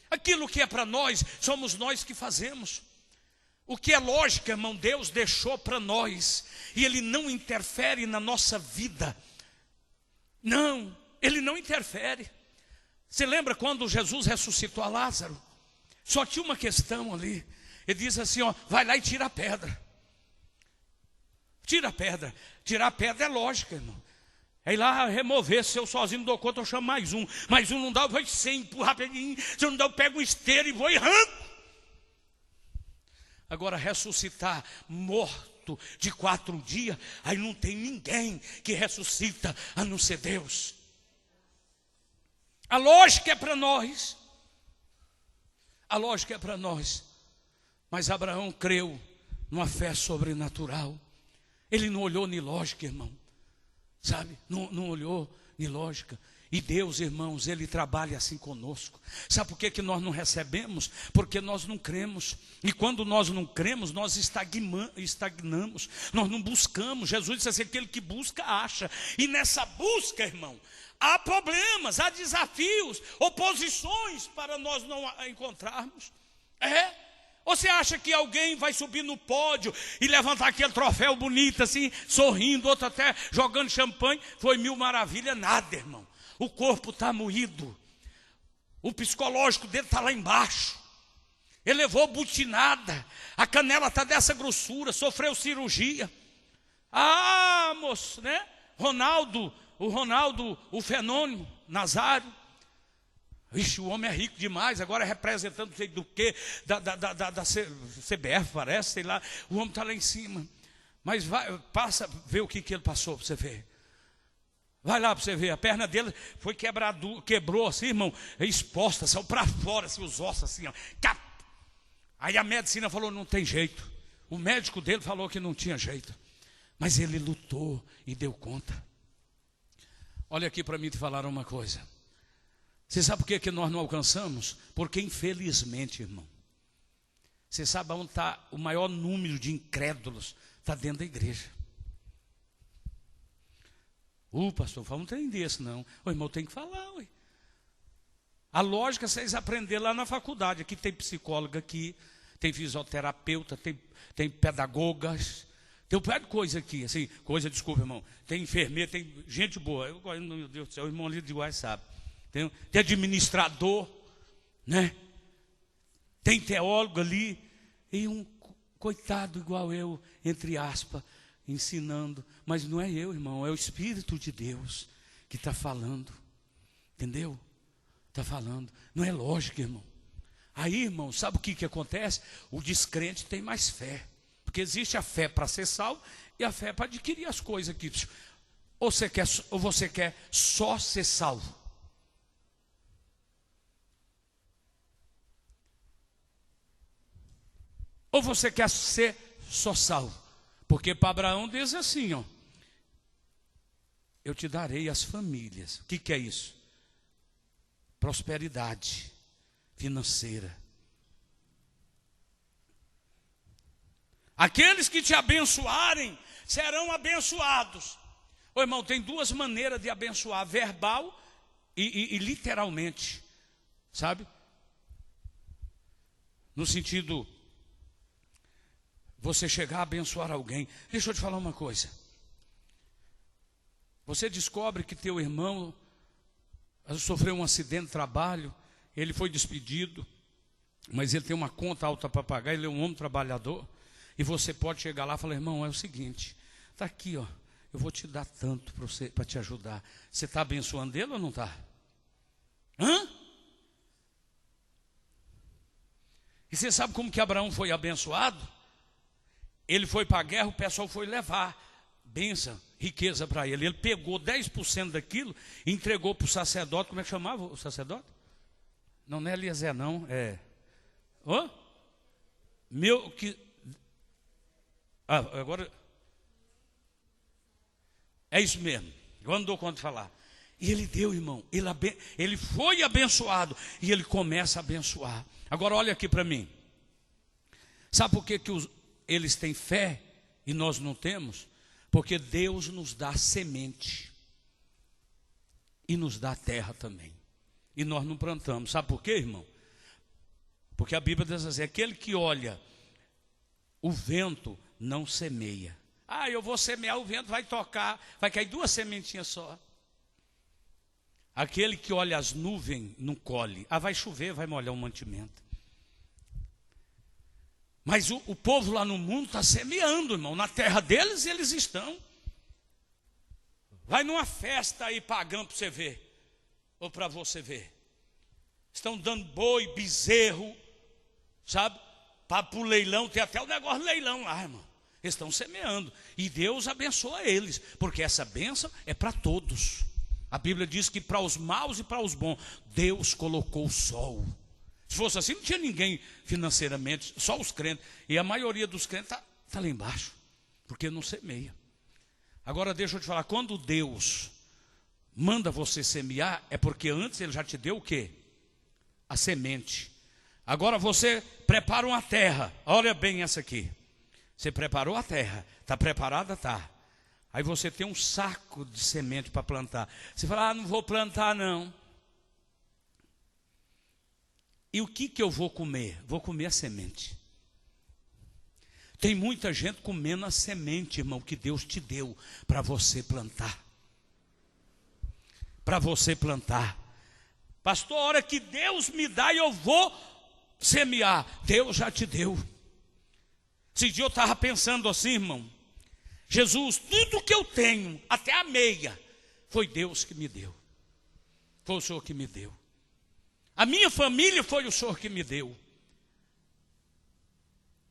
Speaker 1: Aquilo que é para nós, somos nós que fazemos. O que é lógica, irmão, Deus deixou para nós. E Ele não interfere na nossa vida. Não, Ele não interfere. Você lembra quando Jesus ressuscitou a Lázaro? Só tinha uma questão ali. Ele diz assim, ó: vai lá e tira a pedra. Tira a pedra. Tirar a pedra é lógica, irmão. É ir lá remover. Se eu sozinho não dou conta, eu chamo mais um. Mais um não dá, eu vou sem, empurrar rapidinho. Se eu não dá, eu pego um esteiro e vou e arranco. Agora, ressuscitar morto de 4 dias, aí não tem ninguém que ressuscita a não ser Deus. A lógica é para nós. A lógica é para nós. Mas Abraão creu numa fé sobrenatural. Ele não olhou nem lógica, irmão. Sabe? Não olhou nem lógica. E Deus, irmãos, Ele trabalha assim conosco. Sabe por que nós não recebemos? Porque nós não cremos. E quando nós não cremos, nós estagnamos. Nós não buscamos. Jesus disse assim, aquele que busca, acha. E nessa busca, irmão, há problemas, há desafios, oposições para nós não encontrarmos. Ou você acha que alguém vai subir no pódio e levantar aquele troféu bonito assim, sorrindo, outro até jogando champanhe? Foi mil maravilhas, nada, irmão. O corpo está moído, o psicológico dele está lá embaixo. Ele levou butinada, a canela está dessa grossura, sofreu cirurgia. Ah, moço, né? Ronaldo, o fenômeno, Nazário. Ixi, o homem é rico demais, agora é representante não sei do que, da CBF parece, sei lá. O homem está lá em cima. Mas passa, vê o que ele passou para você ver. Vai lá para você ver, a perna dele foi quebrou assim, irmão, exposta, saiu para fora, assim, os ossos assim, ó. Cap! Aí a medicina falou, não tem jeito. O médico dele falou que não tinha jeito. Mas ele lutou e deu conta. Olha aqui para mim te falar uma coisa. Você sabe por que nós não alcançamos? Porque infelizmente, irmão, você sabe onde está o maior número de incrédulos? Está dentro da igreja. Pastor, fala um trem desse, não. O irmão tem que falar, ué. A lógica vocês aprenderam lá na faculdade. Aqui tem psicóloga, aqui tem fisioterapeuta, tem pedagogas, tem um pé de coisa aqui, assim, coisa, desculpa, irmão. Tem enfermeira, tem gente boa. Meu Deus do céu, o irmão ali de Goiás sabe. Tem administrador, né? Tem teólogo ali. E um coitado igual eu, entre aspas, ensinando. Mas não é eu, irmão, é o Espírito de Deus que está falando. Entendeu? Está falando. Não é lógica, irmão. Aí, irmão, sabe o que acontece? O descrente tem mais fé. Porque existe a fé para ser salvo e a fé para adquirir as coisas aqui. Ou você quer só ser salvo? Ou você quer ser só salvo? Porque para Abraão diz assim, ó. Eu te darei as famílias. O que é isso? Prosperidade financeira. Aqueles que te abençoarem serão abençoados. Ô irmão, tem duas maneiras de abençoar: verbal e literalmente. Sabe? No sentido, você chegar a abençoar alguém. Deixa eu te falar uma coisa. Você descobre que teu irmão sofreu um acidente de trabalho, ele foi despedido, mas ele tem uma conta alta para pagar, ele é um homem trabalhador, e você pode chegar lá e falar, irmão, é o seguinte, está aqui, ó, eu vou te dar tanto para te ajudar. Você está abençoando ele ou não está? E você sabe como que Abraão foi abençoado? Ele foi para a guerra, o pessoal foi levar bênção, riqueza para ele. Ele pegou 10% daquilo e entregou para o sacerdote. Como é que chamava o sacerdote? Não é Eliezer, não. Agora é isso mesmo. Agora não dou conta de falar. E ele deu, irmão. Ele foi abençoado e ele começa a abençoar. Agora olha aqui para mim. Sabe por que eles têm fé e nós não temos? Porque Deus nos dá semente e nos dá terra também. E nós não plantamos. Sabe por quê, irmão? Porque a Bíblia diz assim: aquele que olha o vento não semeia. Eu vou semear, o vento vai tocar, vai cair 2 sementinhas só. Aquele que olha as nuvens não colhe. Vai chover, vai molhar o mantimento. Mas o povo lá no mundo está semeando, irmão. Na terra deles, eles estão. Vai numa festa aí pagã para você ver. Ou para você ver. Estão dando boi, bezerro, sabe? Para o leilão, tem até o negócio de leilão lá, irmão. Eles estão semeando. E Deus abençoa eles. Porque essa bênção é para todos. A Bíblia diz que para os maus e para os bons, Deus colocou o sol. Se fosse assim, não tinha ninguém financeiramente, só os crentes. E a maioria dos crentes está lá embaixo, porque não semeia. Agora deixa eu te falar, quando Deus manda você semear, é porque antes Ele já te deu o quê? A semente. Agora você prepara uma terra. Olha bem essa aqui. Você preparou a terra. Está preparada? Está. Aí você tem um saco de semente para plantar. Você fala, não vou plantar não. E o que eu vou comer? Vou comer a semente. Tem muita gente comendo a semente, irmão, que Deus te deu para você plantar. Para você plantar. Pastor, a hora que Deus me dá, eu vou semear. Deus já te deu. Esse dia eu estava pensando assim, irmão. Jesus, tudo que eu tenho, até a meia, foi Deus que me deu. Foi o Senhor que me deu. A minha família foi o Senhor que me deu.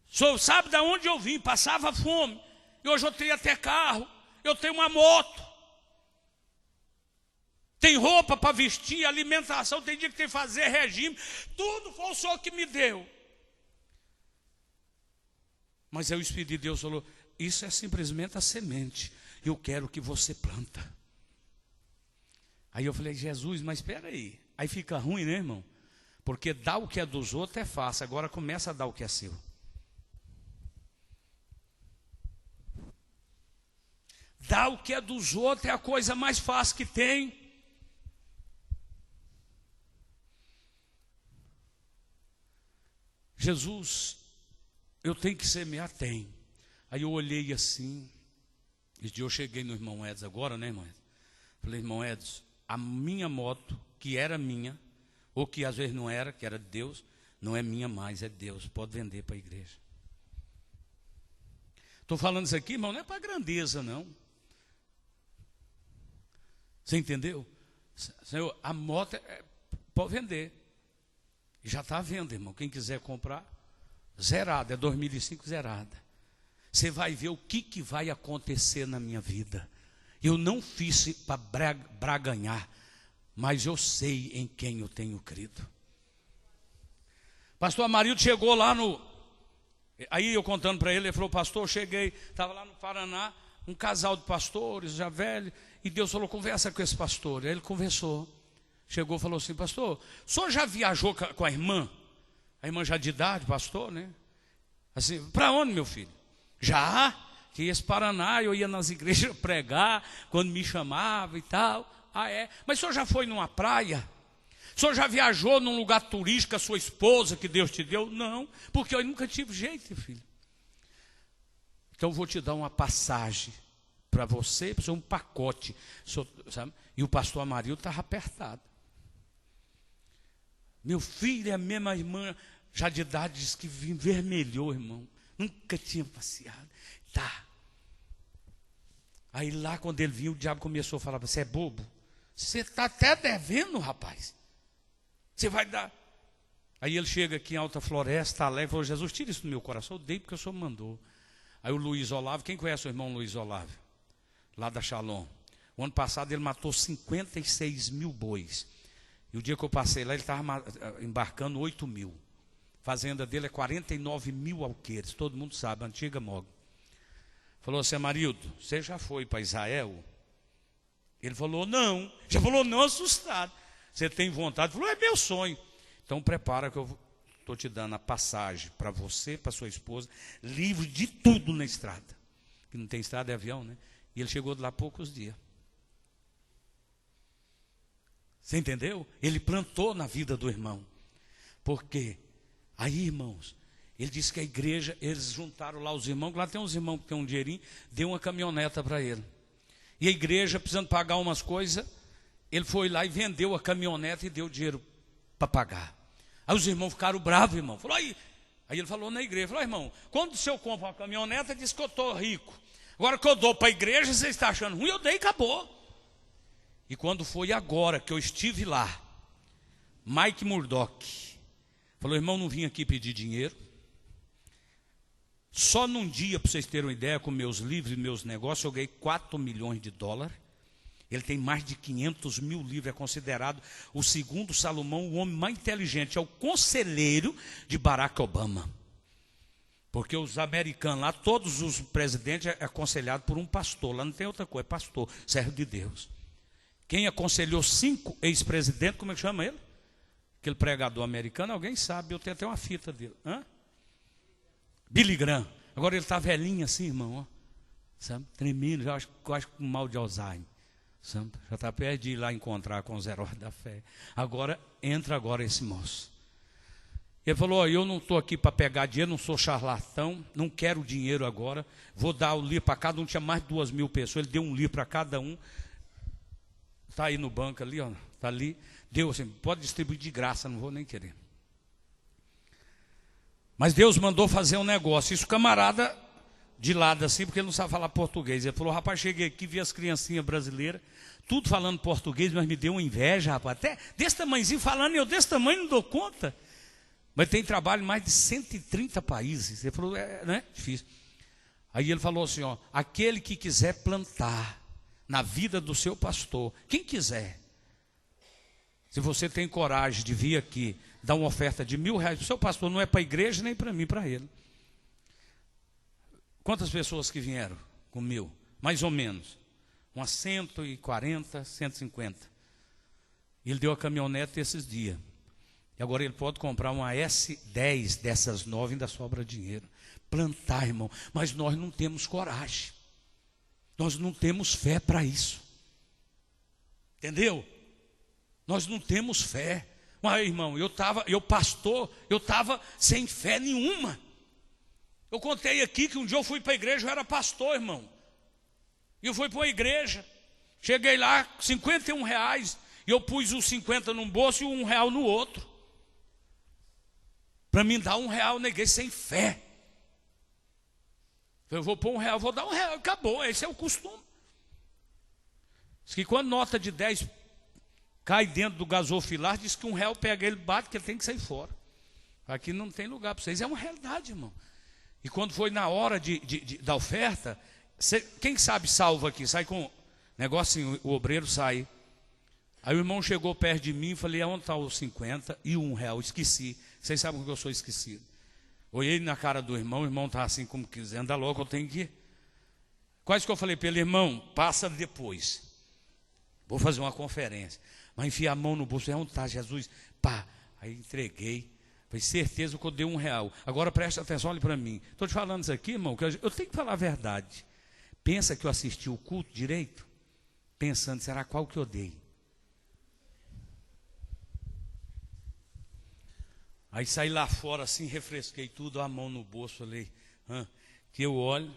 Speaker 1: O Senhor sabe de onde eu vim, passava fome. E hoje eu tenho até carro, eu tenho uma moto. Tem roupa para vestir, alimentação, tem dia que tem que fazer regime. Tudo foi o Senhor que me deu. Mas aí o Espírito de Deus falou, isso é simplesmente a semente. Eu quero que você planta. Aí eu falei, Jesus, mas espera aí. Aí fica ruim, né, irmão? Porque dar o que é dos outros é fácil. Agora começa a dar o que é seu. Dar o que é dos outros é a coisa mais fácil que tem. Jesus, eu tenho que semear? Tem. Aí eu olhei assim. Esse dia eu cheguei no irmão Edson agora, né, irmão Edson? Falei, irmão Edson, a minha moto, que era minha, ou que às vezes não era, que era de Deus, não é minha mais, é Deus. Pode vender para a igreja. Estou falando isso aqui, irmão, não é para grandeza, não. Você entendeu? Senhor, a moto pode vender. Já está à venda, irmão. Quem quiser comprar, zerada, é 2005 zerada. Você vai ver o que vai acontecer na minha vida. Eu não fiz para braganhar, mas eu sei em quem eu tenho crido. Pastor Amarildo chegou lá no... Aí eu contando para ele, ele falou, pastor, eu cheguei, estava lá no Paraná, um casal de pastores, já velho, e Deus falou, conversa com esse pastor. Aí ele conversou. Chegou e falou assim, pastor, o senhor já viajou com a irmã? A irmã já de idade, pastor, né? Assim, para onde, meu filho? Já, que esse Paraná, eu ia nas igrejas pregar, quando me chamava e tal. Ah, é? Mas o senhor já foi numa praia? O senhor já viajou num lugar turístico com a sua esposa que Deus te deu? Não, porque eu nunca tive jeito, filho. Então eu vou te dar uma passagem para você, um pacote, sabe? E o pastor Amarildo estava apertado. Meu filho, é a mesma irmã, já de idade, disse que envermelhou, irmão. Nunca tinha passeado. Tá. Aí lá, quando ele viu, o diabo começou a falar, você é bobo? Você está até devendo, rapaz. Você vai dar. Aí ele chega aqui em Alta Floresta, alegre, falou, Jesus, tira isso do meu coração. Eu dei porque o Senhor mandou. Aí o Luiz Olavo, quem conhece o irmão Luiz Olavo? Lá da Shalom. O ano passado ele matou 56 mil bois. E o dia que eu passei lá, ele estava embarcando 8 mil. A fazenda dele é 49 mil alqueires. Todo mundo sabe, a antiga Mog. Falou assim, Amarildo, você já foi para Israel? Ele falou, não. Já falou, não, assustado. Você tem vontade? Falou, é meu sonho. Então prepara que eu estou te dando a passagem para você, para sua esposa, livre de tudo na estrada. Que não tem estrada, é avião, né? E ele chegou de lá há poucos dias. Você entendeu? Ele plantou na vida do irmão. Por quê? Aí, irmãos, ele disse que a igreja, eles juntaram lá os irmãos, lá tem uns irmãos que tem um dinheirinho, deu uma caminhoneta para ele. E a igreja, precisando pagar umas coisas, ele foi lá e vendeu a caminhoneta e deu dinheiro para pagar. Aí os irmãos ficaram bravos, irmão. Falou, aí ele falou na igreja, falou, irmão, quando o senhor compra uma caminhoneta, diz que eu estou rico. Agora que eu dou para a igreja, você está achando ruim, eu dei e acabou. E quando foi agora que eu estive lá, Mike Murdock falou, irmão, não vim aqui pedir dinheiro. Só num dia, para vocês terem uma ideia, com meus livros e meus negócios, eu ganhei 4 milhões de dólares. Ele tem mais de 500 mil livros, é considerado o segundo Salomão, o homem mais inteligente, é o conselheiro de Barack Obama. Porque os americanos lá, todos os presidentes é aconselhado por um pastor, lá não tem outra coisa, é pastor, servo de Deus. Quem aconselhou 5 ex-presidentes, como é que chama ele? Aquele pregador americano, alguém sabe, eu tenho até uma fita dele. Billy Graham. Agora ele está velhinho assim, irmão, ó, sabe? Tremendo, já acho com mal de Alzheimer. Sabe? Já está perto de ir lá encontrar com os heróis da fé. Entra agora esse moço. Ele falou, eu não estou aqui para pegar dinheiro, não sou charlatão, não quero dinheiro agora, vou dar o livro para cada um, tinha mais de 2.000 pessoas, ele deu um livro para cada um, está aí no banco ali, ó, está ali, deu assim, pode distribuir de graça, não vou nem querer. Mas Deus mandou fazer um negócio, isso camarada de lado assim, porque ele não sabe falar português. Ele falou, rapaz, cheguei aqui, vi as criancinhas brasileiras, tudo falando português, mas me deu uma inveja, rapaz, até desse tamanhozinho falando, eu desse tamanho não dou conta. Mas tem trabalho em mais de 130 países. Ele falou, né? Difícil. Aí ele falou assim, ó, aquele que quiser plantar na vida do seu pastor, quem quiser, se você tem coragem de vir aqui, dar uma oferta de R$1.000 para o seu pastor, não é para a igreja nem para mim, para ele. Quantas pessoas que vieram com 1.000? Mais ou menos. Umas 140, 150. Ele deu a caminhonete esses dias. E agora ele pode comprar uma S10 dessas 9, ainda sobra dinheiro. Plantar, irmão. Mas nós não temos coragem. Nós não temos fé para isso. Entendeu? Nós não temos fé. Mas, irmão, eu estava sem fé nenhuma. Eu contei aqui que um dia eu fui para a igreja, eu era pastor, irmão. E eu fui para uma igreja. Cheguei lá, R$51. E eu pus os 50 num bolso e R$1 no outro. Para mim dar R$1 na igreja sem fé. Eu vou pôr R$1, vou dar R$1, acabou, esse é o costume. Diz que quando nota de 10 cai dentro do gasofilar, diz que R$1 pega ele, bate, que ele tem que sair fora. Aqui não tem lugar para vocês, é uma realidade, irmão. E quando foi na hora da oferta, quem sabe salva aqui, sai com negocinho, o obreiro sai. Aí o irmão chegou perto de mim e falei, onde está os 50 e R$1? Esqueci. Vocês sabem que eu sou esquecido. Olhei na cara do irmão, o irmão está assim como quiser, anda logo, eu tenho que ir. Quase que eu falei para ele, irmão, passa depois. Vou fazer uma conferência. Mas enfia a mão no bolso, onde está Jesus? Pá, aí entreguei. Foi certeza que eu dei R$1. Agora presta atenção, olhe para mim. Estou te falando isso aqui, irmão, que eu tenho que falar a verdade. Pensa que eu assisti o culto direito? Pensando, será qual que eu dei? Aí saí lá fora assim, refresquei tudo, a mão no bolso, falei, que eu olho,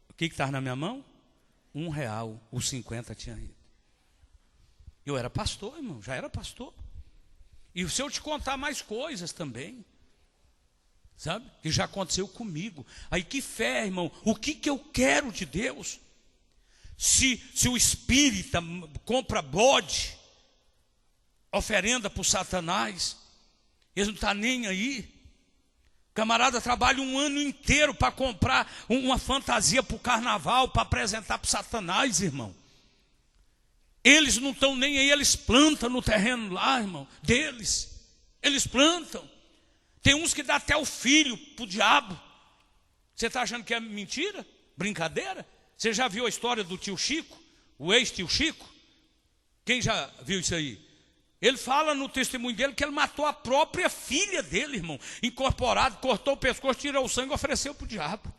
Speaker 1: o que estava na minha mão? R$1, os 50 tinha ido. Eu era pastor, irmão, já era pastor. E se eu te contar mais coisas também, sabe, que já aconteceu comigo. Aí que fé, irmão, o que eu quero de Deus? Se o espírita compra bode, oferenda para o Satanás, ele não está nem aí. Camarada trabalha um ano inteiro para comprar uma fantasia para o carnaval, para apresentar para o Satanás, irmão. Eles não estão nem aí, eles plantam no terreno lá, irmão, deles. Eles plantam. Tem uns que dá até o filho para o diabo. Você está achando que é mentira? Brincadeira? Você já viu a história do tio Chico? O ex-tio Chico? Quem já viu isso aí? Ele fala no testemunho dele que ele matou a própria filha dele, irmão. Incorporado, cortou o pescoço, tirou o sangue e ofereceu para o diabo.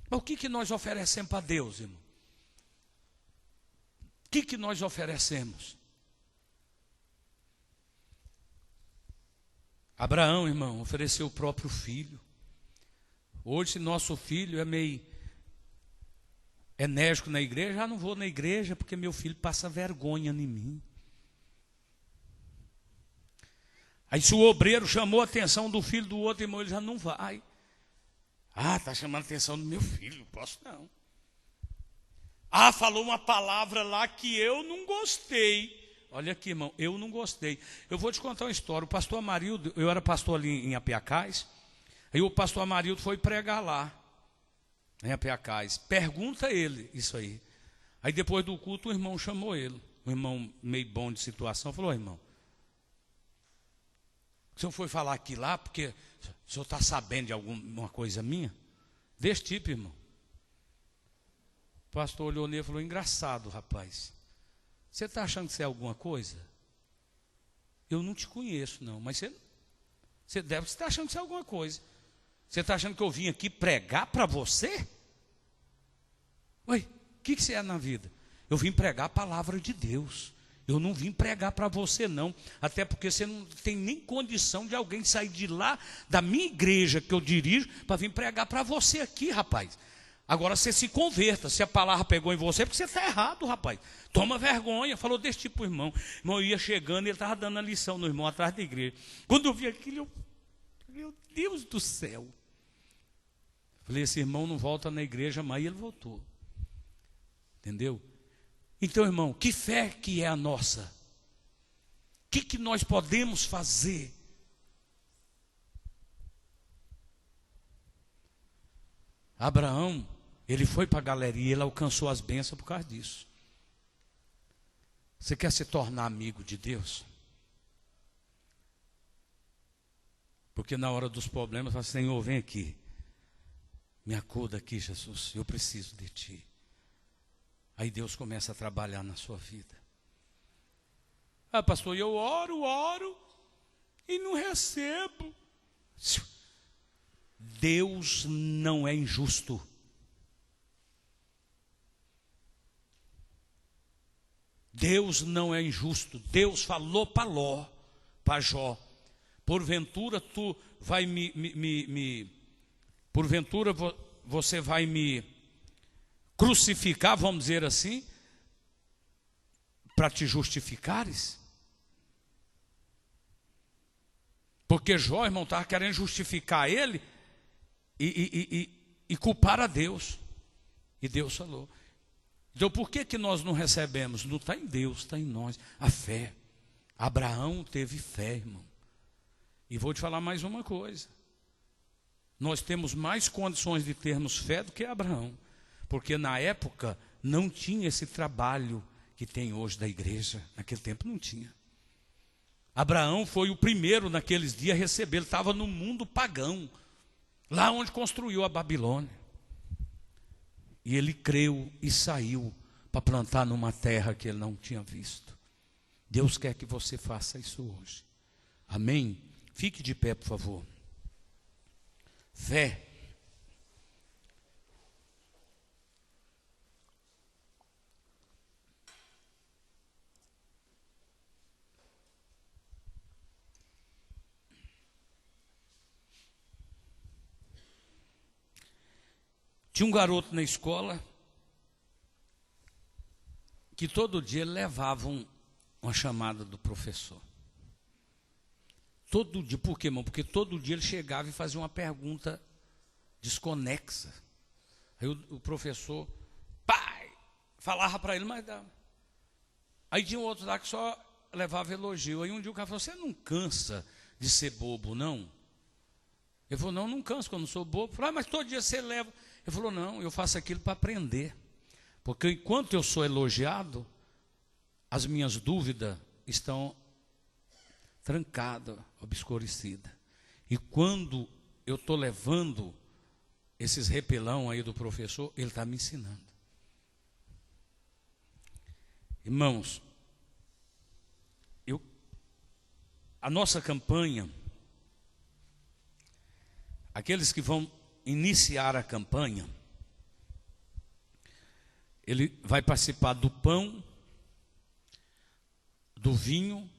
Speaker 1: Mas o que nós oferecemos para Deus, irmão? O que nós oferecemos? Abraão, irmão, ofereceu o próprio filho. Hoje, se nosso filho é meio enérgico na igreja, já não vou na igreja porque meu filho passa vergonha em mim. Aí se o obreiro chamou a atenção do filho do outro, irmão, ele já não vai. Está chamando a atenção do meu filho, não posso não. Falou uma palavra lá que eu não gostei. Olha aqui, irmão, eu não gostei. Eu vou te contar uma história. O pastor Amarildo, eu era pastor ali em Apiacás, aí o pastor Amarildo foi pregar lá, em Apiacás. Pergunta ele isso aí. Aí depois do culto o irmão chamou ele. O irmão meio bom de situação falou: irmão, o senhor foi falar aqui lá porque o senhor está sabendo de alguma coisa minha? Desse tipo, irmão. O pastor olhou nele e falou: engraçado, rapaz. Você está achando que você é alguma coisa? Eu não te conheço, não. Mas você deve estar achando que você é alguma coisa. Você está achando que eu vim aqui pregar para você? Oi, o que você é na vida? Eu vim pregar a palavra de Deus. Eu não vim pregar para você, não. Até porque você não tem nem condição de alguém sair de lá, da minha igreja que eu dirijo, para vir pregar para você aqui, rapaz. Agora você se converta. Se a palavra pegou em você, é porque você está errado, rapaz. Toma vergonha. Falou desse tipo pro irmão. O irmão ia chegando e ele estava dando a lição no irmão atrás da igreja. Quando eu vi aquilo, meu Deus do céu. Falei: esse irmão não volta na igreja, mas ele voltou. Entendeu? Então, irmão, que fé que é a nossa? O que nós podemos fazer? Abraão, ele foi para a galeria, ele alcançou as bênçãos por causa disso. Você quer se tornar amigo de Deus? Porque na hora dos problemas, fala: Senhor, vem aqui. Me acuda aqui, Jesus, eu preciso de Ti. Aí Deus começa a trabalhar na sua vida. Ah, pastor, eu oro e não recebo. Deus não é injusto. Deus não é injusto. Deus falou para Jó: porventura tu vai porventura você vai me crucificar, vamos dizer assim, para te justificares? Porque Jó, irmão, estava querendo justificar ele e culpar a Deus. E Deus falou. Então por que nós não recebemos? Não está em Deus, está em nós. A fé. Abraão teve fé, irmão. E vou te falar mais uma coisa. Nós temos mais condições de termos fé do que Abraão. Porque na época não tinha esse trabalho que tem hoje da igreja. Naquele tempo não tinha. Abraão foi o primeiro naqueles dias a receber. Ele estava no mundo pagão, lá onde construiu a Babilônia. E ele creu e saiu para plantar numa terra que ele não tinha visto. Deus quer que você faça isso hoje. Amém? Fique de pé, por favor. Fé. Tinha um garoto na escola que todo dia ele levava uma chamada do professor. Todo dia. Por quê, irmão? Porque todo dia ele chegava e fazia uma pergunta desconexa. Aí o professor, falava para ele, mas dava. Aí tinha um outro lá que só levava elogio. Aí um dia o cara falou: você não cansa de ser bobo, não? Ele falou: não canso, que eu não sou bobo. Eu falei: mas todo dia você leva. Ele falou: não, eu faço aquilo para aprender. Porque enquanto eu sou elogiado, as minhas dúvidas estão trancadas, obscurecidas. E quando eu estou levando esses repelão aí do professor, ele está me ensinando. Irmãos, a nossa campanha, aqueles que vão iniciar a campanha, ele vai participar do pão, do vinho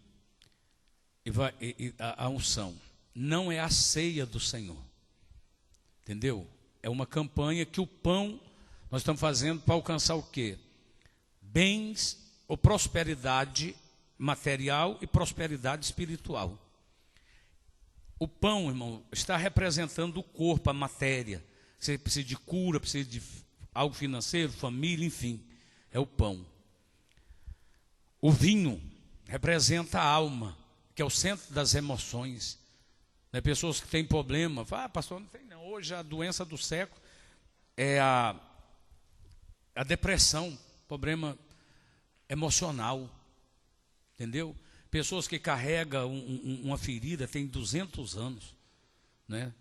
Speaker 1: e a unção. Não é a ceia do Senhor. Entendeu? É uma campanha que o pão nós estamos fazendo para alcançar o quê? Bens ou prosperidade material e prosperidade espiritual. O pão, irmão, está representando o corpo, a matéria. Você precisa de cura, precisa de algo financeiro, família, enfim. É o pão. O vinho representa a alma, que é o centro das emoções. Né? Pessoas que têm problema, falam: pastor, não tem não. Hoje a doença do século é a depressão. problema emocional, entendeu? Pessoas que carregam uma ferida, tem 200 anos, né?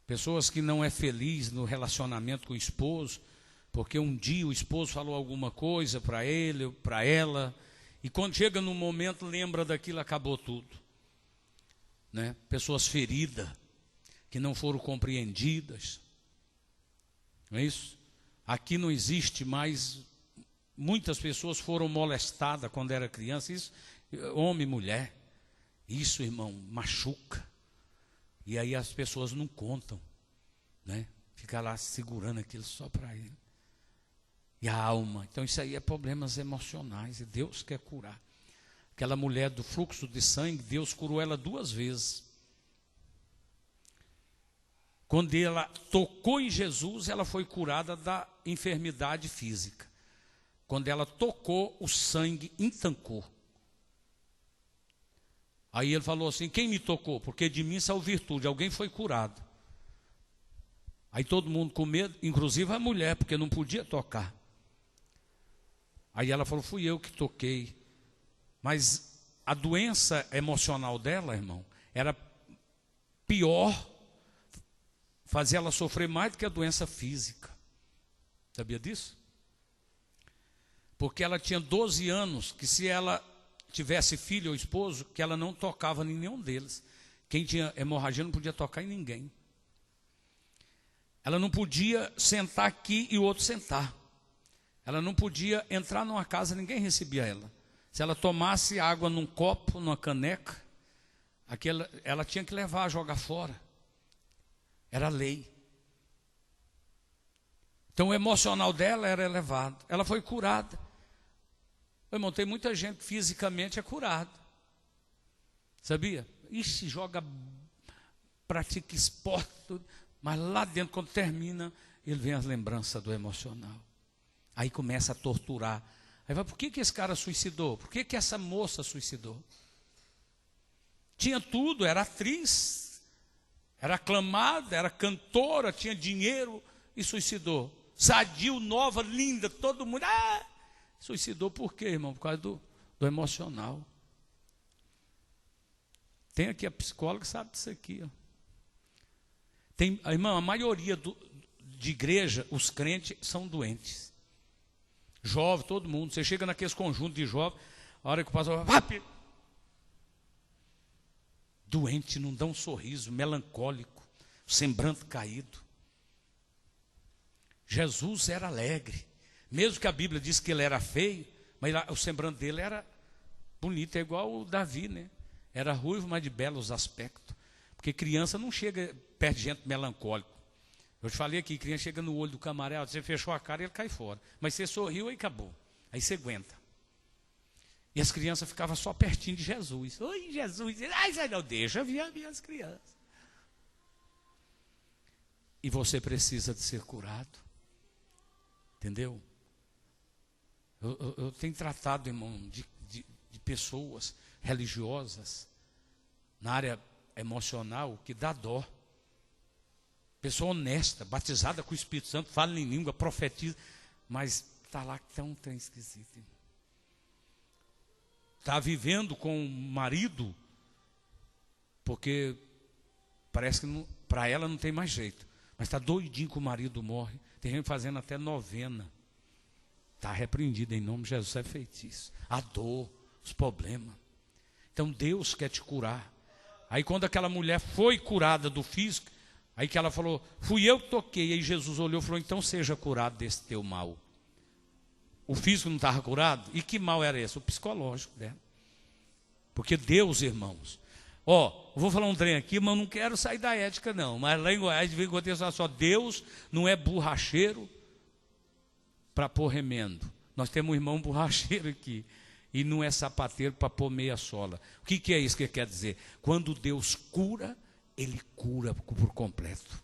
Speaker 1: Pessoas que não é feliz no relacionamento com o esposo, porque um dia o esposo falou alguma coisa para ele, para ela, e quando chega no momento, lembra daquilo, acabou tudo, né? Pessoas feridas, que não foram compreendidas, não é isso? Aqui não existe mais, muitas pessoas foram molestadas quando era criança, isso, homem e mulher, isso, irmão, machuca, e aí as pessoas não contam, né? Fica lá segurando aquilo só para ele. E a alma, então isso aí é problemas emocionais, e Deus quer curar. Aquela mulher do fluxo de sangue, Deus curou ela 2 vezes. Quando ela tocou em Jesus, ela foi curada da enfermidade física. Quando ela tocou, o sangue entancou. Aí ele falou assim: quem me tocou? Porque de mim saiu virtude, alguém foi curado. Aí todo mundo com medo, inclusive a mulher, porque não podia tocar. Aí ela falou: fui eu que toquei. Mas a doença emocional dela, irmão, era pior, fazia ela sofrer mais do que a doença física. Sabia disso? Porque ela tinha 12 anos, que se ela tivesse filho ou esposo, que ela não tocava em nenhum deles. Quem tinha hemorragia não podia tocar em ninguém. Ela não podia sentar aqui e o outro sentar. Ela não podia entrar numa casa, ninguém recebia ela. Se ela tomasse água num copo, numa caneca, ela tinha que levar, jogar fora. Era lei. Então o emocional dela era elevado. Ela foi curada. Irmão, tem muita gente que fisicamente é curada. Sabia? Ixi, joga, pratica esporte, tudo, mas lá dentro, quando termina, ele vem as lembranças do emocional. Aí começa a torturar. Aí vai: por que esse cara suicidou? Por que essa moça suicidou? Tinha tudo, era atriz, era aclamada, era cantora, tinha dinheiro e suicidou. Sadio, nova, linda, todo mundo. Suicidou por quê, irmão? Por causa do emocional. Tem aqui a psicóloga que sabe disso aqui. Ó. Tem, irmão, a maioria de igreja, os crentes são doentes. Jovem, todo mundo. Você chega naqueles conjuntos de jovens, a hora que o pastor vai, doente, não dá um sorriso, melancólico, semblante caído. Jesus era alegre. Mesmo que a Bíblia diz que ele era feio, mas o semblante dele era bonito, é igual o Davi, né? Era ruivo, mas de belos aspectos. Porque criança não chega perto de gente melancólica. Eu te falei aqui, criança chega no olho do camarada, você fechou a cara e ele cai fora. Mas você sorriu e acabou. Aí você aguenta. E as crianças ficavam só pertinho de Jesus. Oi, Jesus. Ai, não, deixa vir as minhas crianças. E você precisa de ser curado. Entendeu? Eu tenho tratado, irmão, de pessoas religiosas na área emocional que dá dó. Pessoa honesta, batizada com o Espírito Santo, fala em língua, profetiza, mas está lá tão esquisito. Está vivendo com o marido, porque parece que para ela não tem mais jeito, mas está doidinho que o marido morre. Tem gente fazendo até novena. Está repreendido em nome de Jesus, é feitiço. A dor, os problemas. Então Deus quer te curar. Aí quando aquela mulher foi curada do físico, aí que ela falou: fui eu que toquei. Aí Jesus olhou e falou: então seja curado desse teu mal. O físico não estava curado? E que mal era esse? O psicológico dela. Porque Deus, irmãos, vou falar um trem aqui, mas eu não quero sair da ética não, mas lá em Goiás de vez em quando eu falo só: Deus não é borracheiro para pôr remendo. Nós temos um irmão borracheiro aqui, e não é sapateiro para pôr meia sola. O que é isso que quer dizer? Quando Deus cura, Ele cura por completo.